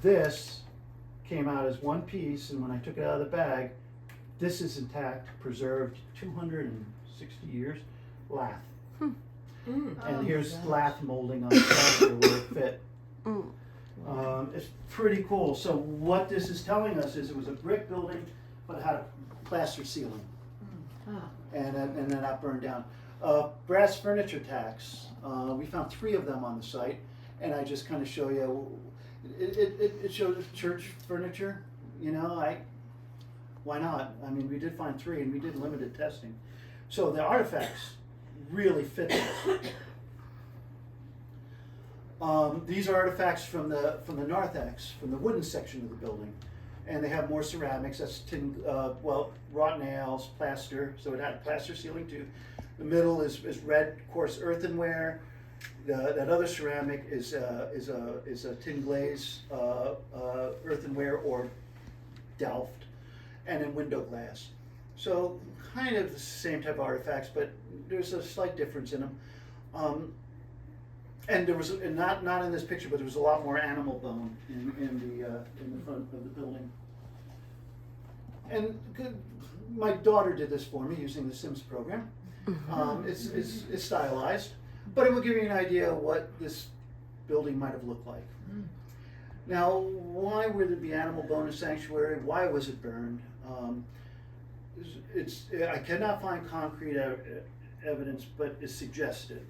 This came out as one piece, and when I took it out of the bag, this is intact, preserved, 260 years, lath. And here's lath molding on the plaster where it fit. It's pretty cool. So what this is telling us is it was a brick building, but it had a plaster ceiling. And then that burned down. Brass furniture tacks. We found 3 of them on the site, and I just kind of show you. It shows church furniture. You know, why not? I mean, we did find 3, and we did limited testing. So the artifacts really fit this. These are artifacts from the narthex, from the wooden section of the building, and they have more ceramics. That's tin, wrought nails, plaster. So it had a plaster ceiling too. The middle is red coarse earthenware. That other ceramic is a tin glaze earthenware or Delft, and then window glass. So kind of the same type of artifacts, but there's a slight difference in them. And there was not in this picture, but there was a lot more animal bone in the front of the building. And my daughter did this for me using the Sims program. It's stylized, but it will give you an idea of what this building might have looked like. Now, why would it be animal bone in sanctuary? Why was it burned? I cannot find concrete evidence, but it's suggested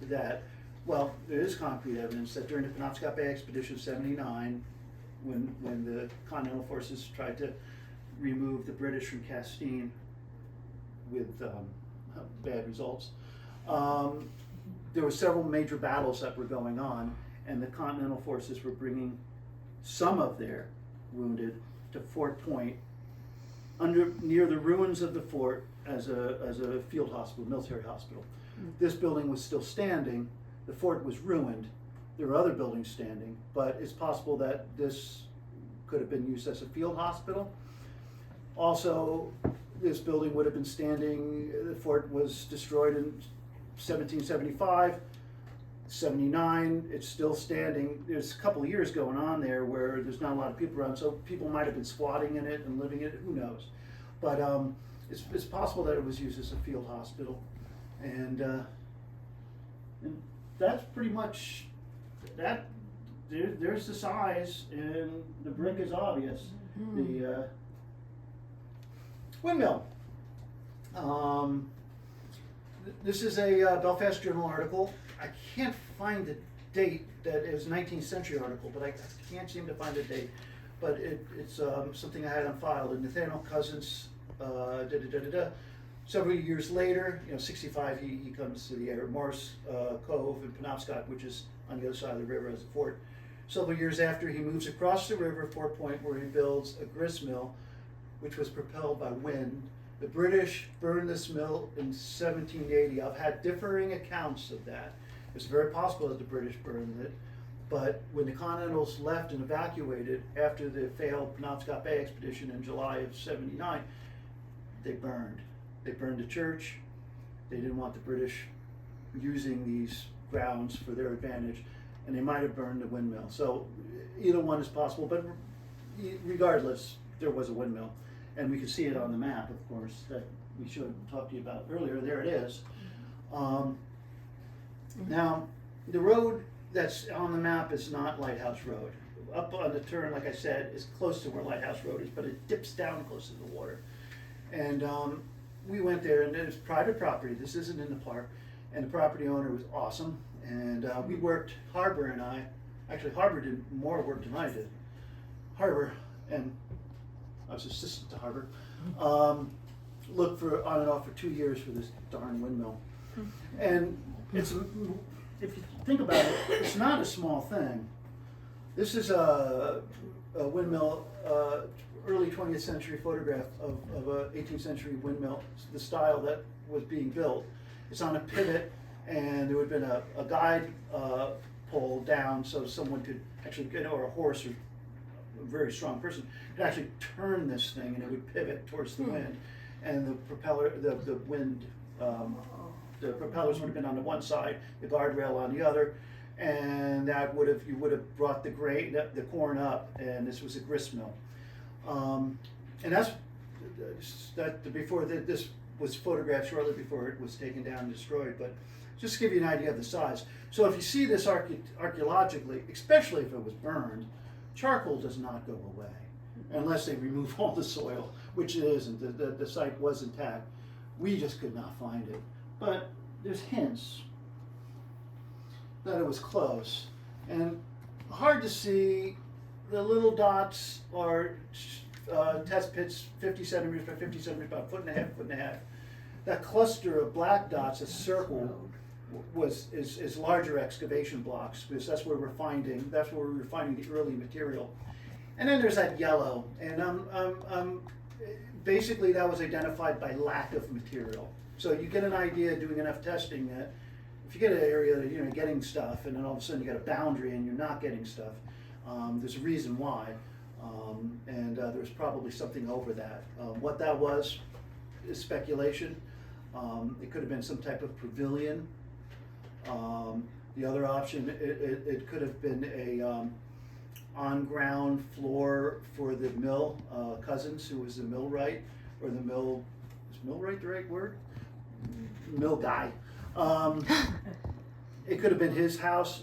that, well, there is concrete evidence that during the Penobscot Bay Expedition of '79, when the Continental Forces tried to remove the British from Castine with bad results, there were several major battles that were going on, and the Continental Forces were bringing some of their wounded to Fort Point, near the ruins of the fort, as a field hospital, military hospital. This building was still standing, the fort was ruined, there were other buildings standing, but it's possible that this could have been used as a field hospital. Also, this building would have been standing, the fort was destroyed in 1775, 79, it's still standing. There's a couple of years going on there where there's not a lot of people around, so people might have been squatting in it and living in it, who knows. But it's possible that it was used as a field hospital. And that's pretty much, there's the size, and the brick is obvious. The windmill. This is a Belfast Journal article. I can't find the date. That is a 19th century article, but I can't seem to find the date. But it's something I had on file. And Nathaniel Cousins, several years later, 65, he comes to the area, Morris Cove in Penobscot, which is on the other side of the river as a fort. Several years after, he moves across the river, Fort Point, where he builds a grist mill, which was propelled by wind. The British burned this mill in 1780. I've had differing accounts of that. It's very possible that the British burned it, but when the Continentals left and evacuated after the failed Penobscot Bay expedition in July of 79, they burned. They burned the church. They didn't want the British using these grounds for their advantage, and they might have burned the windmill. So either one is possible, but regardless, there was a windmill. And we can see it on the map, of course, that we should have talked to you about earlier. There it is. Now, the road that's on the map is not Lighthouse Road. Up on the turn, like I said, is close to where Lighthouse Road is, but it dips down close to the water. And we went there, and it was private property. This isn't in the park. And the property owner was awesome. And we worked, Harbor and I, actually Harbor did more work than I did. Harbor, and I was assistant to Harbor, looked for on and off for 2 years for this darn windmill. And it's, if you think about it, it's not a small thing. This is a windmill, early 20th century photograph of a 18th century windmill, the style that was being built. It's on a pivot, and there would have been a guide pole down so someone could actually, or a horse or a very strong person could actually turn this thing, and it would pivot towards the wind. And the propeller, the wind, the propellers would have been on the one side, the guardrail on the other, and that would have, you would have brought the grain, the corn up, and this was a grist mill. And that's before this was photographed shortly before it was taken down and destroyed, but just to give you an idea of the size. So if you see this archaeologically, especially if it was burned, charcoal does not go away unless they remove all the soil, which it isn't. The site was intact. We just could not find it. But there's hints that it was close. And hard to see, the little dots are test pits 50 centimeters by 50 centimeters, about a foot and a half. That cluster of black dots, a circle, is larger excavation blocks, because that's where we were finding the early material. And then there's that yellow, and basically that was identified by lack of material. So you get an idea doing enough testing that if you get an area that you're getting stuff, and then all of a sudden you get a boundary and you're not getting stuff, there's a reason why, and there's probably something over that. What that was is speculation. It could have been some type of pavilion. The other option, it could have been a on-ground floor for the mill. Cousins, who was the millwright, or the mill, is millwright the right word? Mill guy. It could have been his house.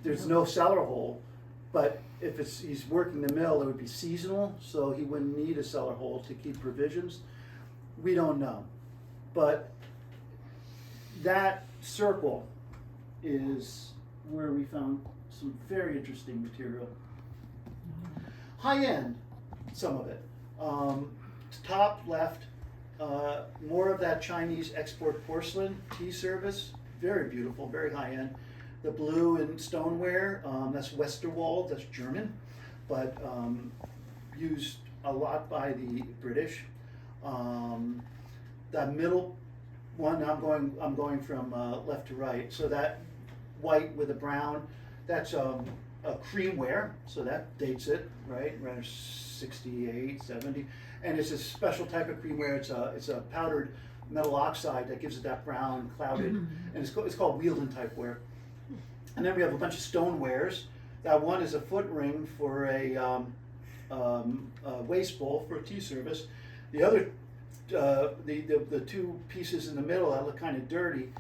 There's no cellar hole, but if he's working the mill, it would be seasonal, so he wouldn't need a cellar hole to keep provisions. We don't know, but that circle is where we found some very interesting material. High end, some of it. Top left, more of that Chinese export porcelain tea service, very beautiful, very high end. The blue and stoneware, that's Westerwald, that's German, but used a lot by the British. that middle one, I'm going from left to right. So that white with the brown, that's a creamware, so that dates it, right? Around 68, 70. And it's a special type of creamware. It's a powdered metal oxide that gives it that brown, clouded, and it's called Wheeldon type ware. And then we have a bunch of stonewares. That one is a foot ring for a waste bowl for a tea service. The other, the two pieces in the middle that look kind of dirty,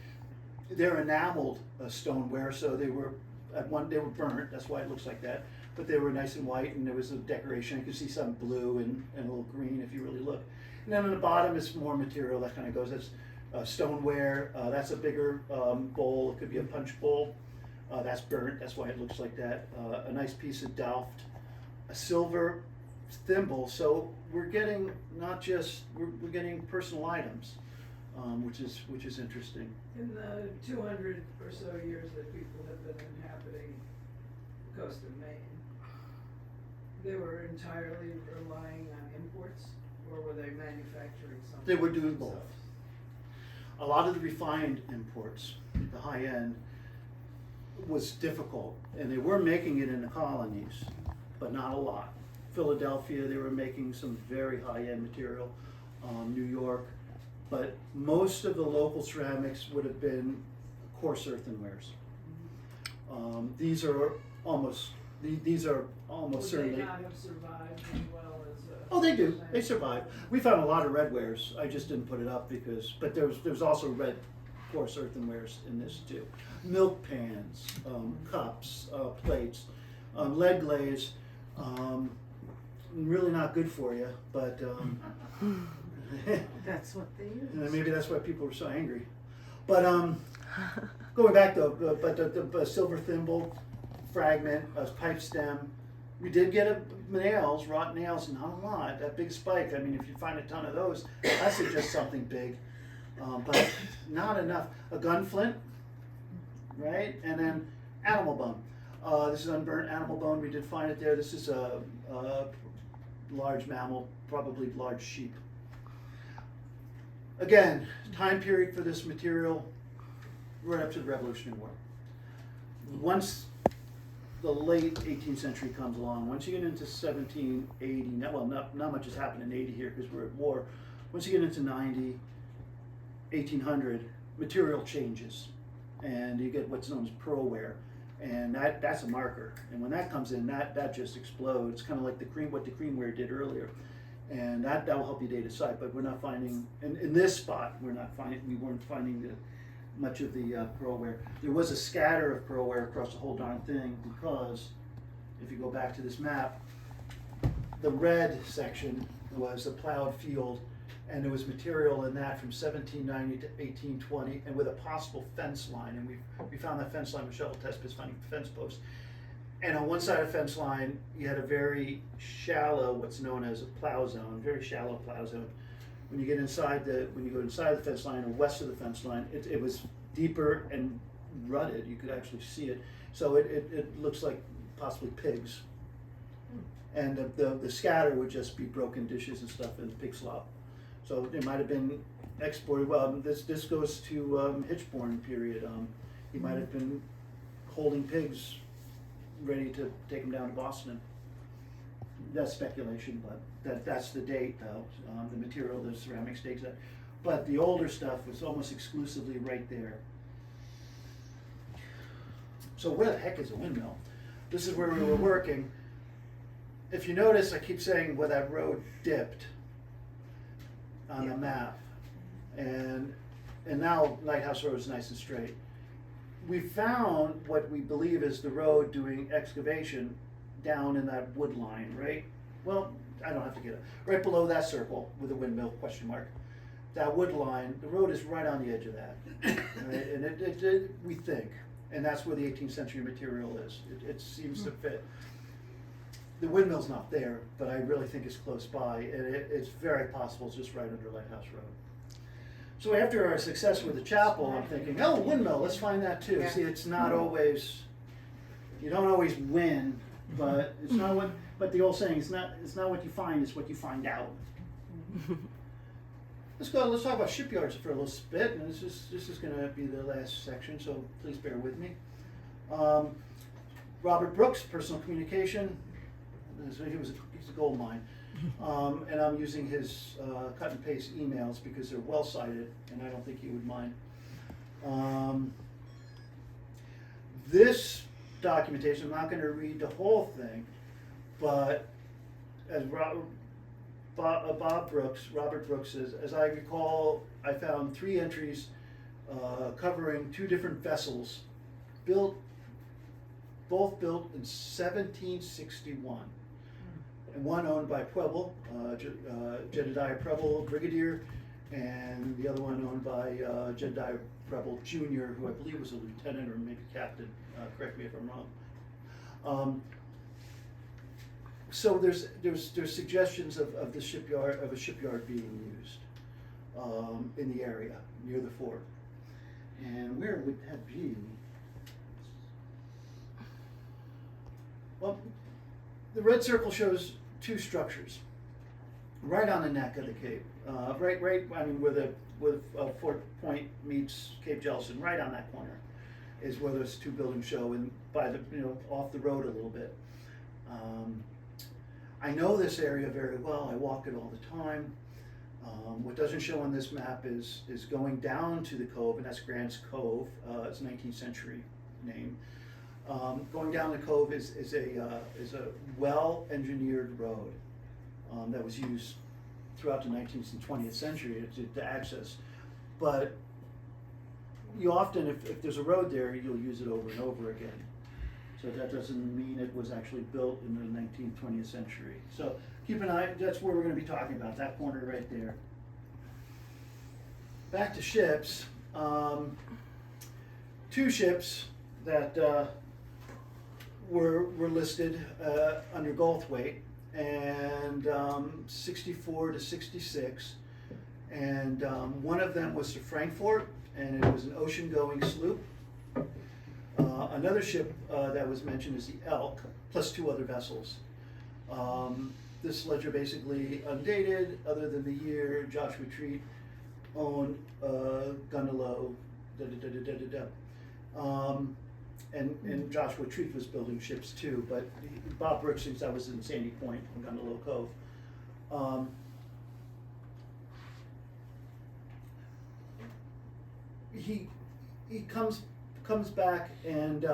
they're enameled stoneware, so they were burnt. That's why it looks like that. But they were nice and white, and there was a decoration. You could see some blue and a little green if you really look. And then on the bottom is more material that kind of goes as stoneware. That's a bigger bowl. It could be a punch bowl. That's burnt. That's why it looks like that. A nice piece of Delft, a silver thimble. So we're getting not just we're getting personal items, which is interesting. In the 200 or so years that people have been inhabiting the coast of Maine, they were entirely relying on imports, or were they manufacturing something? They were doing both. A lot of the refined imports, the high end, was difficult, and they were making it in the colonies, but not a lot. Philadelphia, they were making some very high end material. New York, but most of the local ceramics would have been coarse earthenwares. These are almost Would certainly. they not have survived as well as? Oh, they do. They survive. We found a lot of redwares. I just didn't put it up but there's also red coarse earthenwares in this too. Milk pans, cups, plates, lead glaze. Really not good for you, but That's what they use. maybe that's why people were so angry. But going back though, the silver thimble fragment, a pipe stem. We did get nails, wrought nails, not a lot. That big spike. I mean, if you find a ton of those, I suggest something big, but not enough. A gun flint, right? And then animal bone. This is unburnt animal bone. We did find it there. This is a large mammal, probably large sheep. Again, time period for this material, right up to the Revolutionary War. Once the late 18th century comes along, once you get into 1780, not much has happened in 80 here because we're at war. Once you get into 90, 1800, material changes, and you get what's known as pearlware, and that's a marker. And when that comes in, that just explodes, kind of like what the creamware did earlier. And that will help you date a site, but we're not finding, in this spot, we weren't finding much of the pearlware. There was a scatter of pearlware across the whole darn thing because, if you go back to this map, the red section was a plowed field, and there was material in that from 1790 to 1820, and with a possible fence line, and we found that fence line with shuttle test pits finding fence posts. And on one side of the fence line, you had a very shallow, what's known as a plow zone, very shallow plow zone. When you go inside the fence line or west of the fence line, it was deeper and rutted. You could actually see it. So it looks like possibly pigs. And the scatter would just be broken dishes and stuff and pig slop. So it might have been exported. Well, this goes to Hitchborn period. He might have been holding pigs ready to take them down to Boston. That's speculation, but that's the date though. The material the ceramics dates at. But the older stuff was almost exclusively right there. So where the heck is a windmill? This is where we were working. If you notice, I keep saying where that road dipped on the map. And now Lighthouse Road is nice and straight. We found what we believe is the road doing excavation down in that wood line, right? Well, I don't have to get it. Right below that circle with a windmill question mark. That wood line, the road is right on the edge of that. Right? And it we think, and that's where the 18th century material is. It seems to fit. The windmill's not there, but I really think it's close by, and it's very possible it's just right under Lighthouse Road. So after our success with the chapel, I'm thinking, oh, windmill, let's find that too. Yeah. See, it's not always, you don't always win, but it's not what, but the old saying, it's not what you find, it's what you find out. let's talk about shipyards for a little bit, and this is gonna be the last section, so please bear with me. Robert Brooks, personal communication, he's a gold mine. And I'm using his cut and paste emails because they're well cited, and I don't think he would mind. This documentation, I'm not going to read the whole thing, but as Robert Brooks says, as I recall, I found 3 entries covering 2 different vessels, both built in 1761. And one owned by Preble, Jedediah Preble, Brigadier, and the other one owned by Jedediah Preble Jr., who I believe was a lieutenant or maybe captain. Correct me if I'm wrong. So there's suggestions of a shipyard being used in the area near the fort. And where would that be? Well, the red circle shows 2 structures right on the neck of the Cape. Right. I mean, where Fort Point meets Cape Jellison, right on that corner, is where those 2 buildings show, and by the off the road a little bit. I know this area very well. I walk it all the time. What doesn't show on this map is going down to the cove, and that's Grant's Cove. It's a 19th century name. Going down the cove is a well-engineered road that was used throughout the 19th and 20th century to access. But you often, if there's a road there, you'll use it over and over again. So that doesn't mean it was actually built in the 19th, 20th century. So keep an eye, that's where we're going to be talking about, that corner right there. Back to ships. 2 ships that were listed under Goldthwaite, and 64 to 66, and one of them was the Frankfurt, and it was an ocean-going sloop. Another ship that was mentioned is the Elk, plus 2 other vessels. This ledger basically undated, other than the year Joshua Treat owned Gundalow, and Joshua Treat was building ships too, but Bob Brooks thinks that was in Sandy Point in Gundalow Cove. He comes back and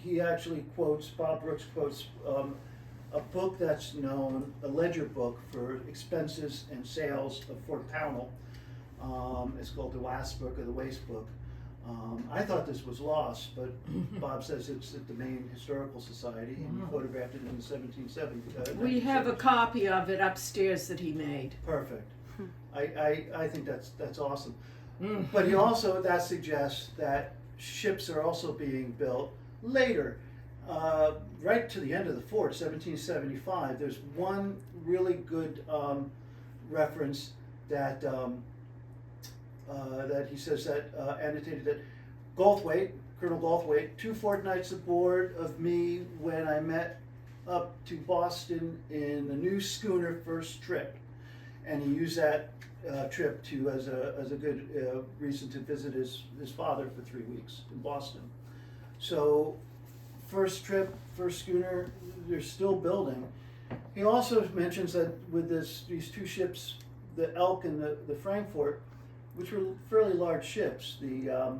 he actually quotes, Bob Brooks quotes a book that's known, a ledger book for expenses and sales of Fort Pownell. It's called the Waste Book or the Waste Book. I thought this was lost, but Bob says it's at the Maine Historical Society, and he photographed it in the 1770s. We have a copy of it upstairs that he made. Perfect. I think that's awesome. But he also, that suggests that ships are also being built later, right to the end of the fort, 1775. There's one really good reference that that he says that annotated that Goldthwaite, Colonel Goldthwaite, 2 fortnights aboard of me when I met up to Boston in the new schooner first trip, and he used that trip to as a good reason to visit his father for 3 weeks in Boston. So first trip, first schooner, they're still building. He also mentions that with these 2 ships, the Elk and the Frankfurt, which were fairly large ships. The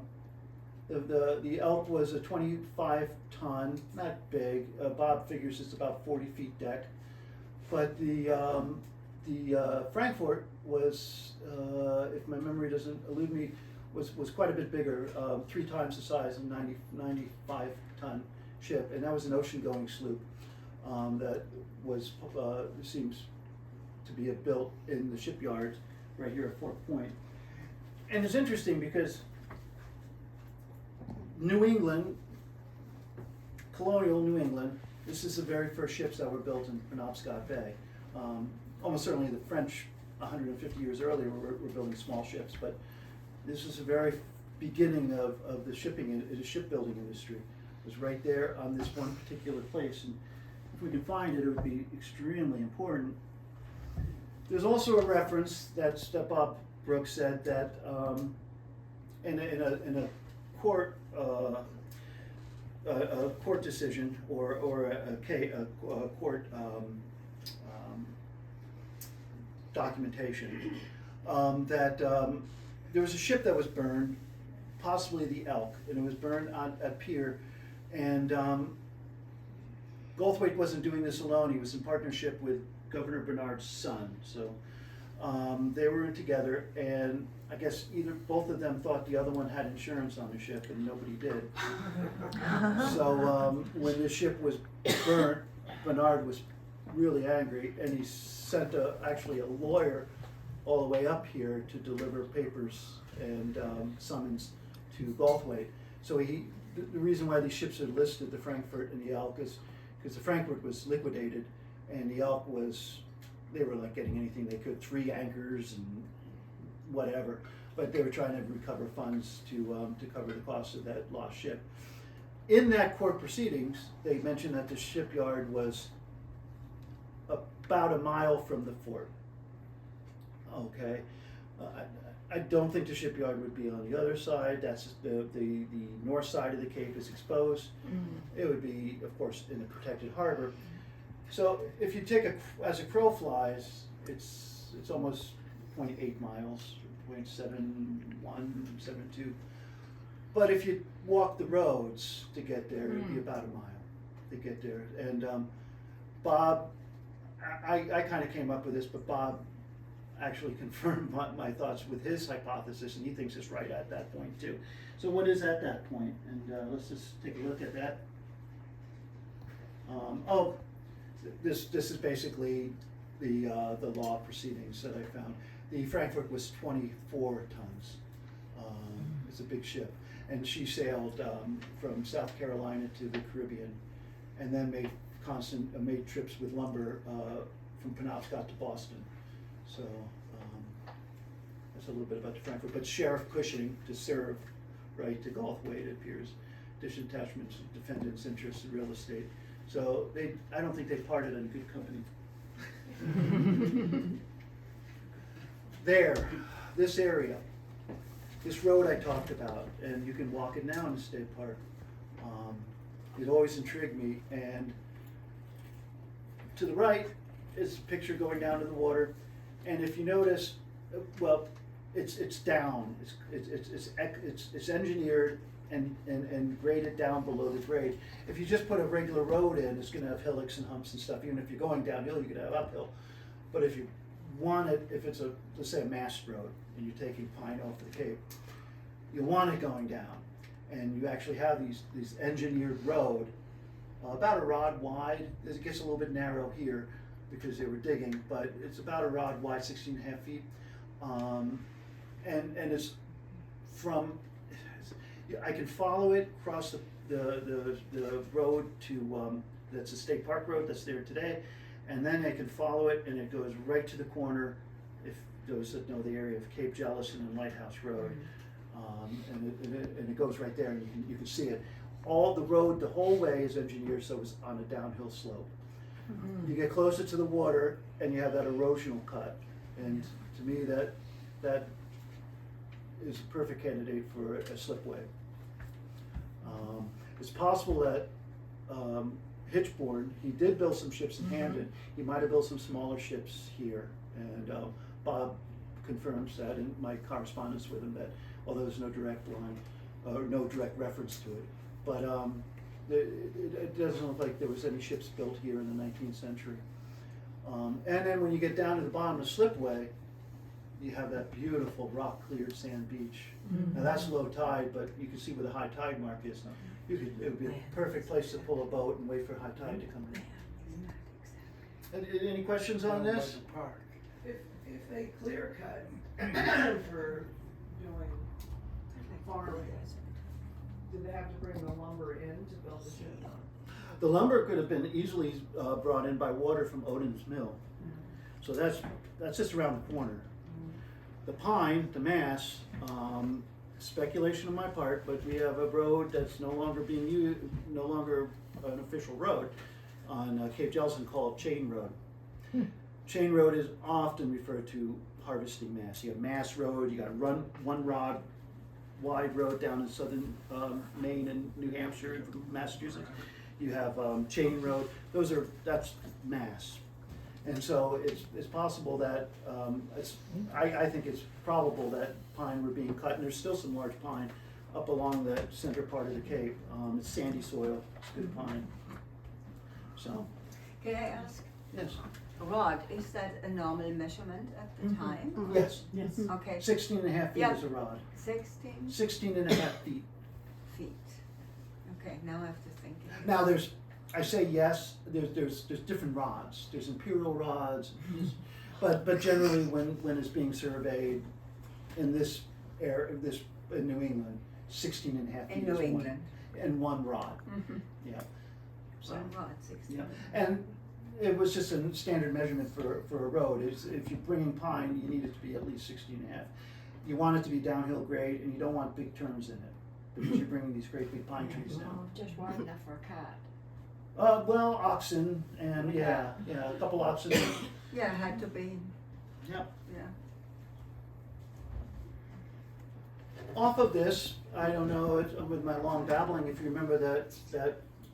Elk was a 25-ton, not big. Bob figures it's about 40 feet deck, but the Frankfurt was, if my memory doesn't elude me, was quite a bit bigger, 3 times the size of 95-ton ship, and that was an ocean-going sloop that was seems to be built in the shipyard right here at Fort Point. And it's interesting because New England, colonial New England, this is the very first ships that were built in Penobscot Bay. Almost certainly the French 150 years earlier were building small ships, but this is the very beginning of the shipbuilding industry. It was right there on this one particular place, and if we can find it, it would be extremely important. There's also a reference that Bob Brooks said that in a court a court decision or a court documentation that there was a ship that was burned, possibly the Elk, and it was burned at pier, and Goldthwait wasn't doing this alone. He was in partnership with Governor Bernard's son, so they were together, and I guess both of them thought the other one had insurance on the ship, and nobody did. So when the ship was burnt, Bernard was really angry, and he sent actually a lawyer all the way up here to deliver papers and summons to Goldthwait. So the reason why these ships are listed, the Frankfurt and the Elk, is because the Frankfurt was liquidated, and the Elk they were like getting anything they could, 3 anchors and whatever, but they were trying to recover funds to cover the cost of that lost ship. In that court proceedings, they mentioned that the shipyard was about a mile from the fort. Okay, I don't think the shipyard would be on the other side. That's the north side of the Cape is exposed. It would be, of course, in a protected harbor. So if you take as a crow flies, it's almost 0.8 miles, 0.7172. But if you walk the roads to get there, it'd be about a mile to get there. And Bob, I kind of came up with this, but Bob actually confirmed my thoughts with his hypothesis, and he thinks it's right at that point too. So what is at that point? And let's just take a look at that. This is basically the law proceedings that I found. The Frankfurt was 24 tons. It's a big ship, and she sailed from South Carolina to the Caribbean, and then made trips with lumber from Penobscot to Boston. So that's a little bit about the Frankfurt. But Sheriff Cushing to serve, right, to Goldthwait, it appears, disattachments, defendants' interests in real estate. So I don't think they parted in good company. There, this area, this road I talked about, and you can walk it now in the state park. It always intrigued me. And to the right is a picture going down to the water. And if you notice, well, it's down. It's engineered and graded down below the grade. If you just put a regular road in, it's going to have hillocks and humps and stuff. Even if you're going downhill, you're going to have uphill. But if you want it, if it's let's say a mast road, and you're taking pine off the Cape, you want it going down, and you actually have these engineered road, about a rod wide. It gets a little bit narrow here because they were digging, but it's about a rod wide, 16.5 feet, and it's from. I can follow it across the road to that's a state park road that's there today, and then I can follow it, and it goes right to the corner. If those that know the area of Cape Jellison and Lighthouse Road, and it goes right there, and you can see it. All the road, the whole way is engineered so it's on a downhill slope. You get closer to the water, and you have that erosional cut, and to me that is a perfect candidate for a slipway. It's possible that Hitchborn, he did build some ships in Hamden. He might have built some smaller ships here, and Bob confirms that in my correspondence with him, that although there's no direct line or no direct reference to it, but it doesn't look like there was any ships built here in the 19th century. And then when you get down to the bottom of the slipway, you have that beautiful rock-cleared sand beach. Now that's low tide, but you can see where the high tide mark is. It would be a perfect place to pull a boat and wait for high tide to come in. Any questions on this? If they clear cut for doing farming, did they have to bring the lumber in to build the ship? The lumber could have been easily brought in by water from Odin's Mill. So that's just around the corner. The pine, the mass, speculation on my part, but we have a road that's no longer being used, no longer an official road on Cape Jellison called Chain Road. chain road is often referred to harvesting mass. You have mass road, you got one rod wide road down in southern Maine and New Hampshire and Massachusetts. You have chain road. That's mass. And so it's possible that, I think it's probable that pine were being cut, and there's still some large pine up along the center part of the Cape. It's sandy soil, it's good pine. So, Can I ask, yes, rod, is that a normal measurement at the time? yes, Yes. Okay, 16 and a half feet Yeah. is a rod. 16 16 and a half feet. feet. Okay, now I have to think. Now I say yes, there's different rods. There's imperial rods, but generally when it's being surveyed in this area, in New England, 16 and a half feet In is New England. and one rod. Mm-hmm. Yeah. So, One rod, 16. yeah, and it was just a standard measurement for a road. If you're bringing pine, you need it to be at least 16 and a half. You want it to be downhill grade, and you don't want big turns in it because you're bringing these great big pine trees down. Just wide enough for a cart. Well, oxen and yeah, a couple oxen. Yeah, it had to be, Yep. yeah. Off of this, I don't know, with my long babbling, if you remember that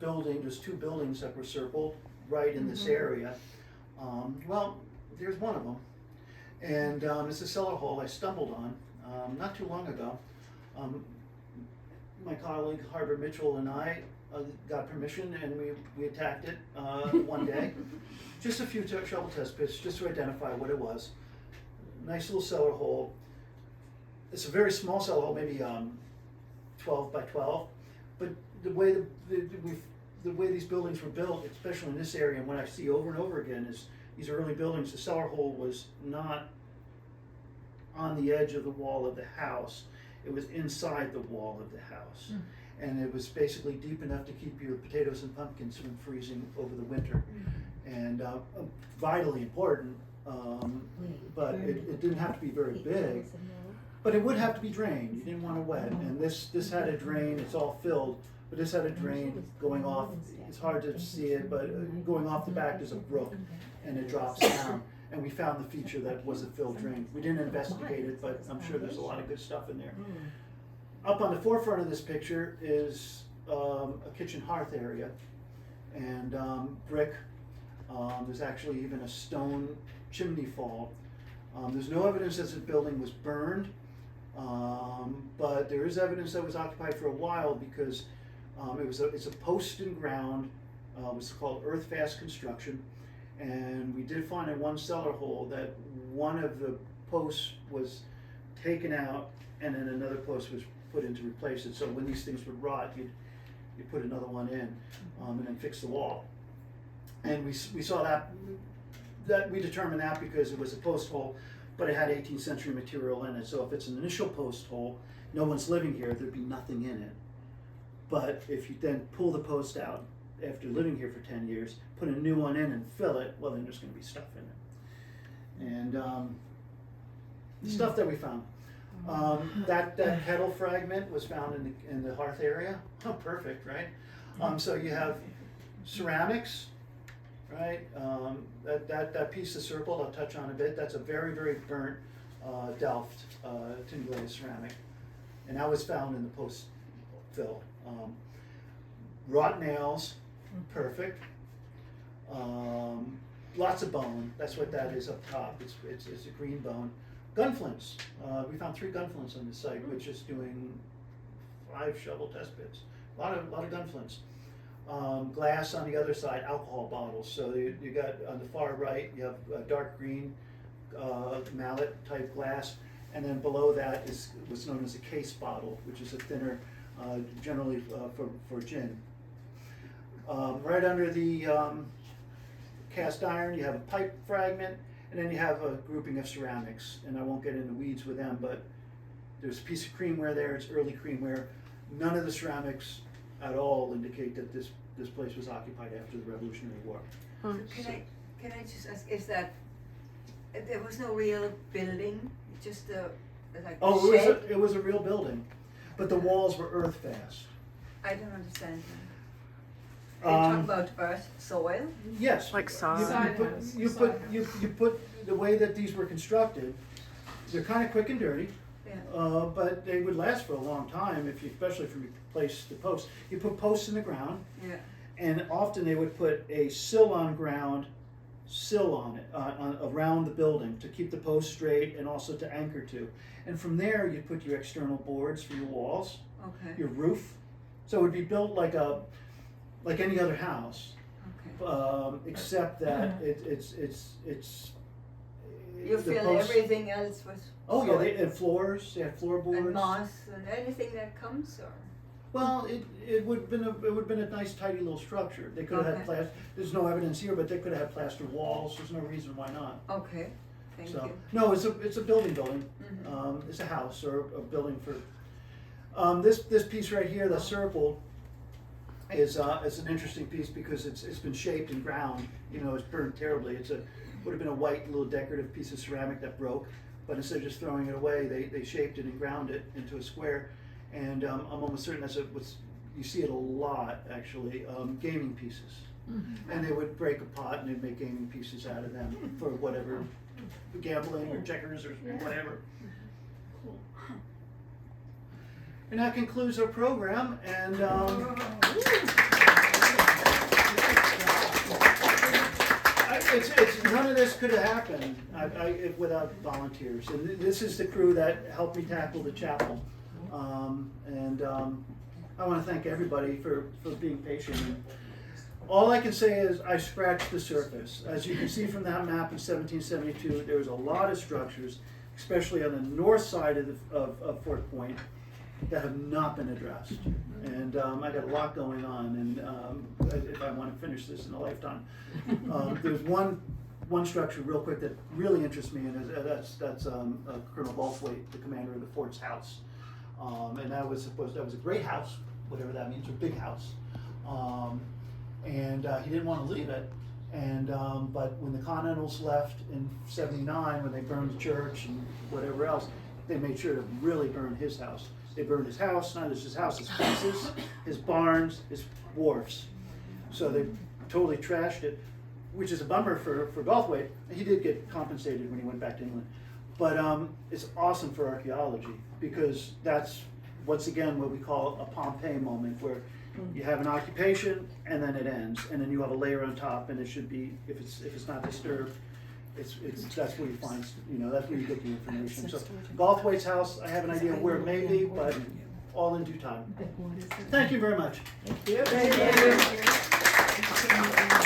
building, there's two buildings that were circled right in this area. Well, there's one of them. And it's a cellar hole I stumbled on not too long ago. My colleague Harbor Mitchell and I got permission and we attacked it one day. Just a few shovel test pits just to identify what it was. Nice little cellar hole. It's a very small cellar hole, maybe 12 by 12. But the way the way these buildings were built, especially in this area, and what I see over and over again is these early buildings, the cellar hole was not on the edge of the wall of the house. It was inside the wall of the house. And it was basically deep enough to keep your potatoes and pumpkins from freezing over the winter. And vitally important, but it didn't have to be very big. But it would have to be drained. You didn't want to wet. And this had a drain, it's all filled, but this had a drain going off. It's hard to see it, but going off the back there's a brook and it drops down. And we found the feature that was a filled drain. We didn't investigate it, but I'm sure there's a lot of good stuff in there. Up on the forefront of this picture is a kitchen hearth area and brick. There's actually even a stone chimney fall. There's no evidence that the building was burned, but there is evidence that it was occupied for a while because it's a post and ground. It was called earth-fast construction. And we did find in one cellar hole that one of the posts was taken out and then another post was put in to replace it. So when these things would rot, you put another one in and then fix the wall. And we saw that we determined that because it was a post hole, but it had 18th century material in it. So if it's an initial post hole, no one's living here, there'd be nothing in it. But if you then pull the post out after living here for 10 years, put a new one in and fill it, well then there's going to be stuff in it. And the stuff that we found. That kettle fragment was found in the hearth area. Oh, perfect, right? So you have ceramics, right? That piece of circle I'll touch on a bit. That's a very, very burnt Delft tin glazed ceramic, and that was found in the post fill. Wrought nails, perfect. Lots of bone. That's what that is up top. It's a green bone. Gunflints. We found 3 gunflints on this site, which is doing 5 shovel test pits. A lot of gunflints. Glass on the other side, alcohol bottles. So you got on the far right, you have dark green mallet type glass, and then below that is what's known as a case bottle, which is a thinner, generally for gin. Right under the cast iron, you have a pipe fragment. And then you have a grouping of ceramics, and I won't get into weeds with them, but there's a piece of creamware there, it's early creamware. None of the ceramics at all indicate that this place was occupied after the Revolutionary War. Can I just ask, is that, there was no real building, just like a shed? It was a real building, but the walls were earth fast. I don't understand You're talking about earth, soil? Yes. Like You- sod. You put, the way that these were constructed, they're kind of quick and dirty. Yeah. But they would last for a long time if you, especially if you place the posts. You put posts in the ground, Yeah. and often they would put a sill on it, around the building to keep the post straight and also to anchor to. And from there, you put your external boards for your walls, Okay. your roof. So it would be built like any other house, Okay. except that it's. You the fill posts- everything else with Oh yeah, soil they had floors. They had floorboards. and moss and anything that comes, or? Well, it would have been a nice tidy little structure. They could have had Okay. there's no evidence here, but they could have had plaster walls. There's no reason why not. Okay, thank So you. no, it's a building. Mhm. It's a house or a building for. This piece right here, the circle, is an interesting piece because it's been shaped and ground. You know, it's burned terribly. Would have been a white little decorative piece of ceramic that broke, but instead of just throwing it away, they shaped it and ground it into a square. And I'm almost certain you see it a lot actually, gaming pieces. And they would break a pot and they'd make gaming pieces out of them for whatever, gambling or checkers or whatever. And that concludes our program, and it's none of this could have happened without volunteers. And this is the crew that helped me tackle the chapel. I want to thank everybody for being patient. And all I can say is I scratched the surface. As you can see from that map in 1772, there was a lot of structures, especially on the north side of Fort Point, that have not been addressed. And I got a lot going on, and if I want to finish this in a lifetime. There's one structure real quick that really interests me, and that's Colonel Balthwaite, the commander of the fort's house. And that was a great house, whatever that means, or big house. And he didn't want to leave it. And but when the Continentals left in '79, when they burned the church and whatever else, they made sure to really burn his house. They burned his house, not just his house, his fences, his barns, his wharfs. So they totally trashed it, which is a bummer for Balthwaite. He did get compensated when he went back to England. But it's awesome for archaeology because that's, once again, what we call a Pompeii moment, where you have an occupation and then it ends, and then you have a layer on top, and it should be, if it's not disturbed, that's where you find, that's where you get the information. So Balthwaite's house, I have an idea where it may be, but all in due time. Thank you very much. Thank you.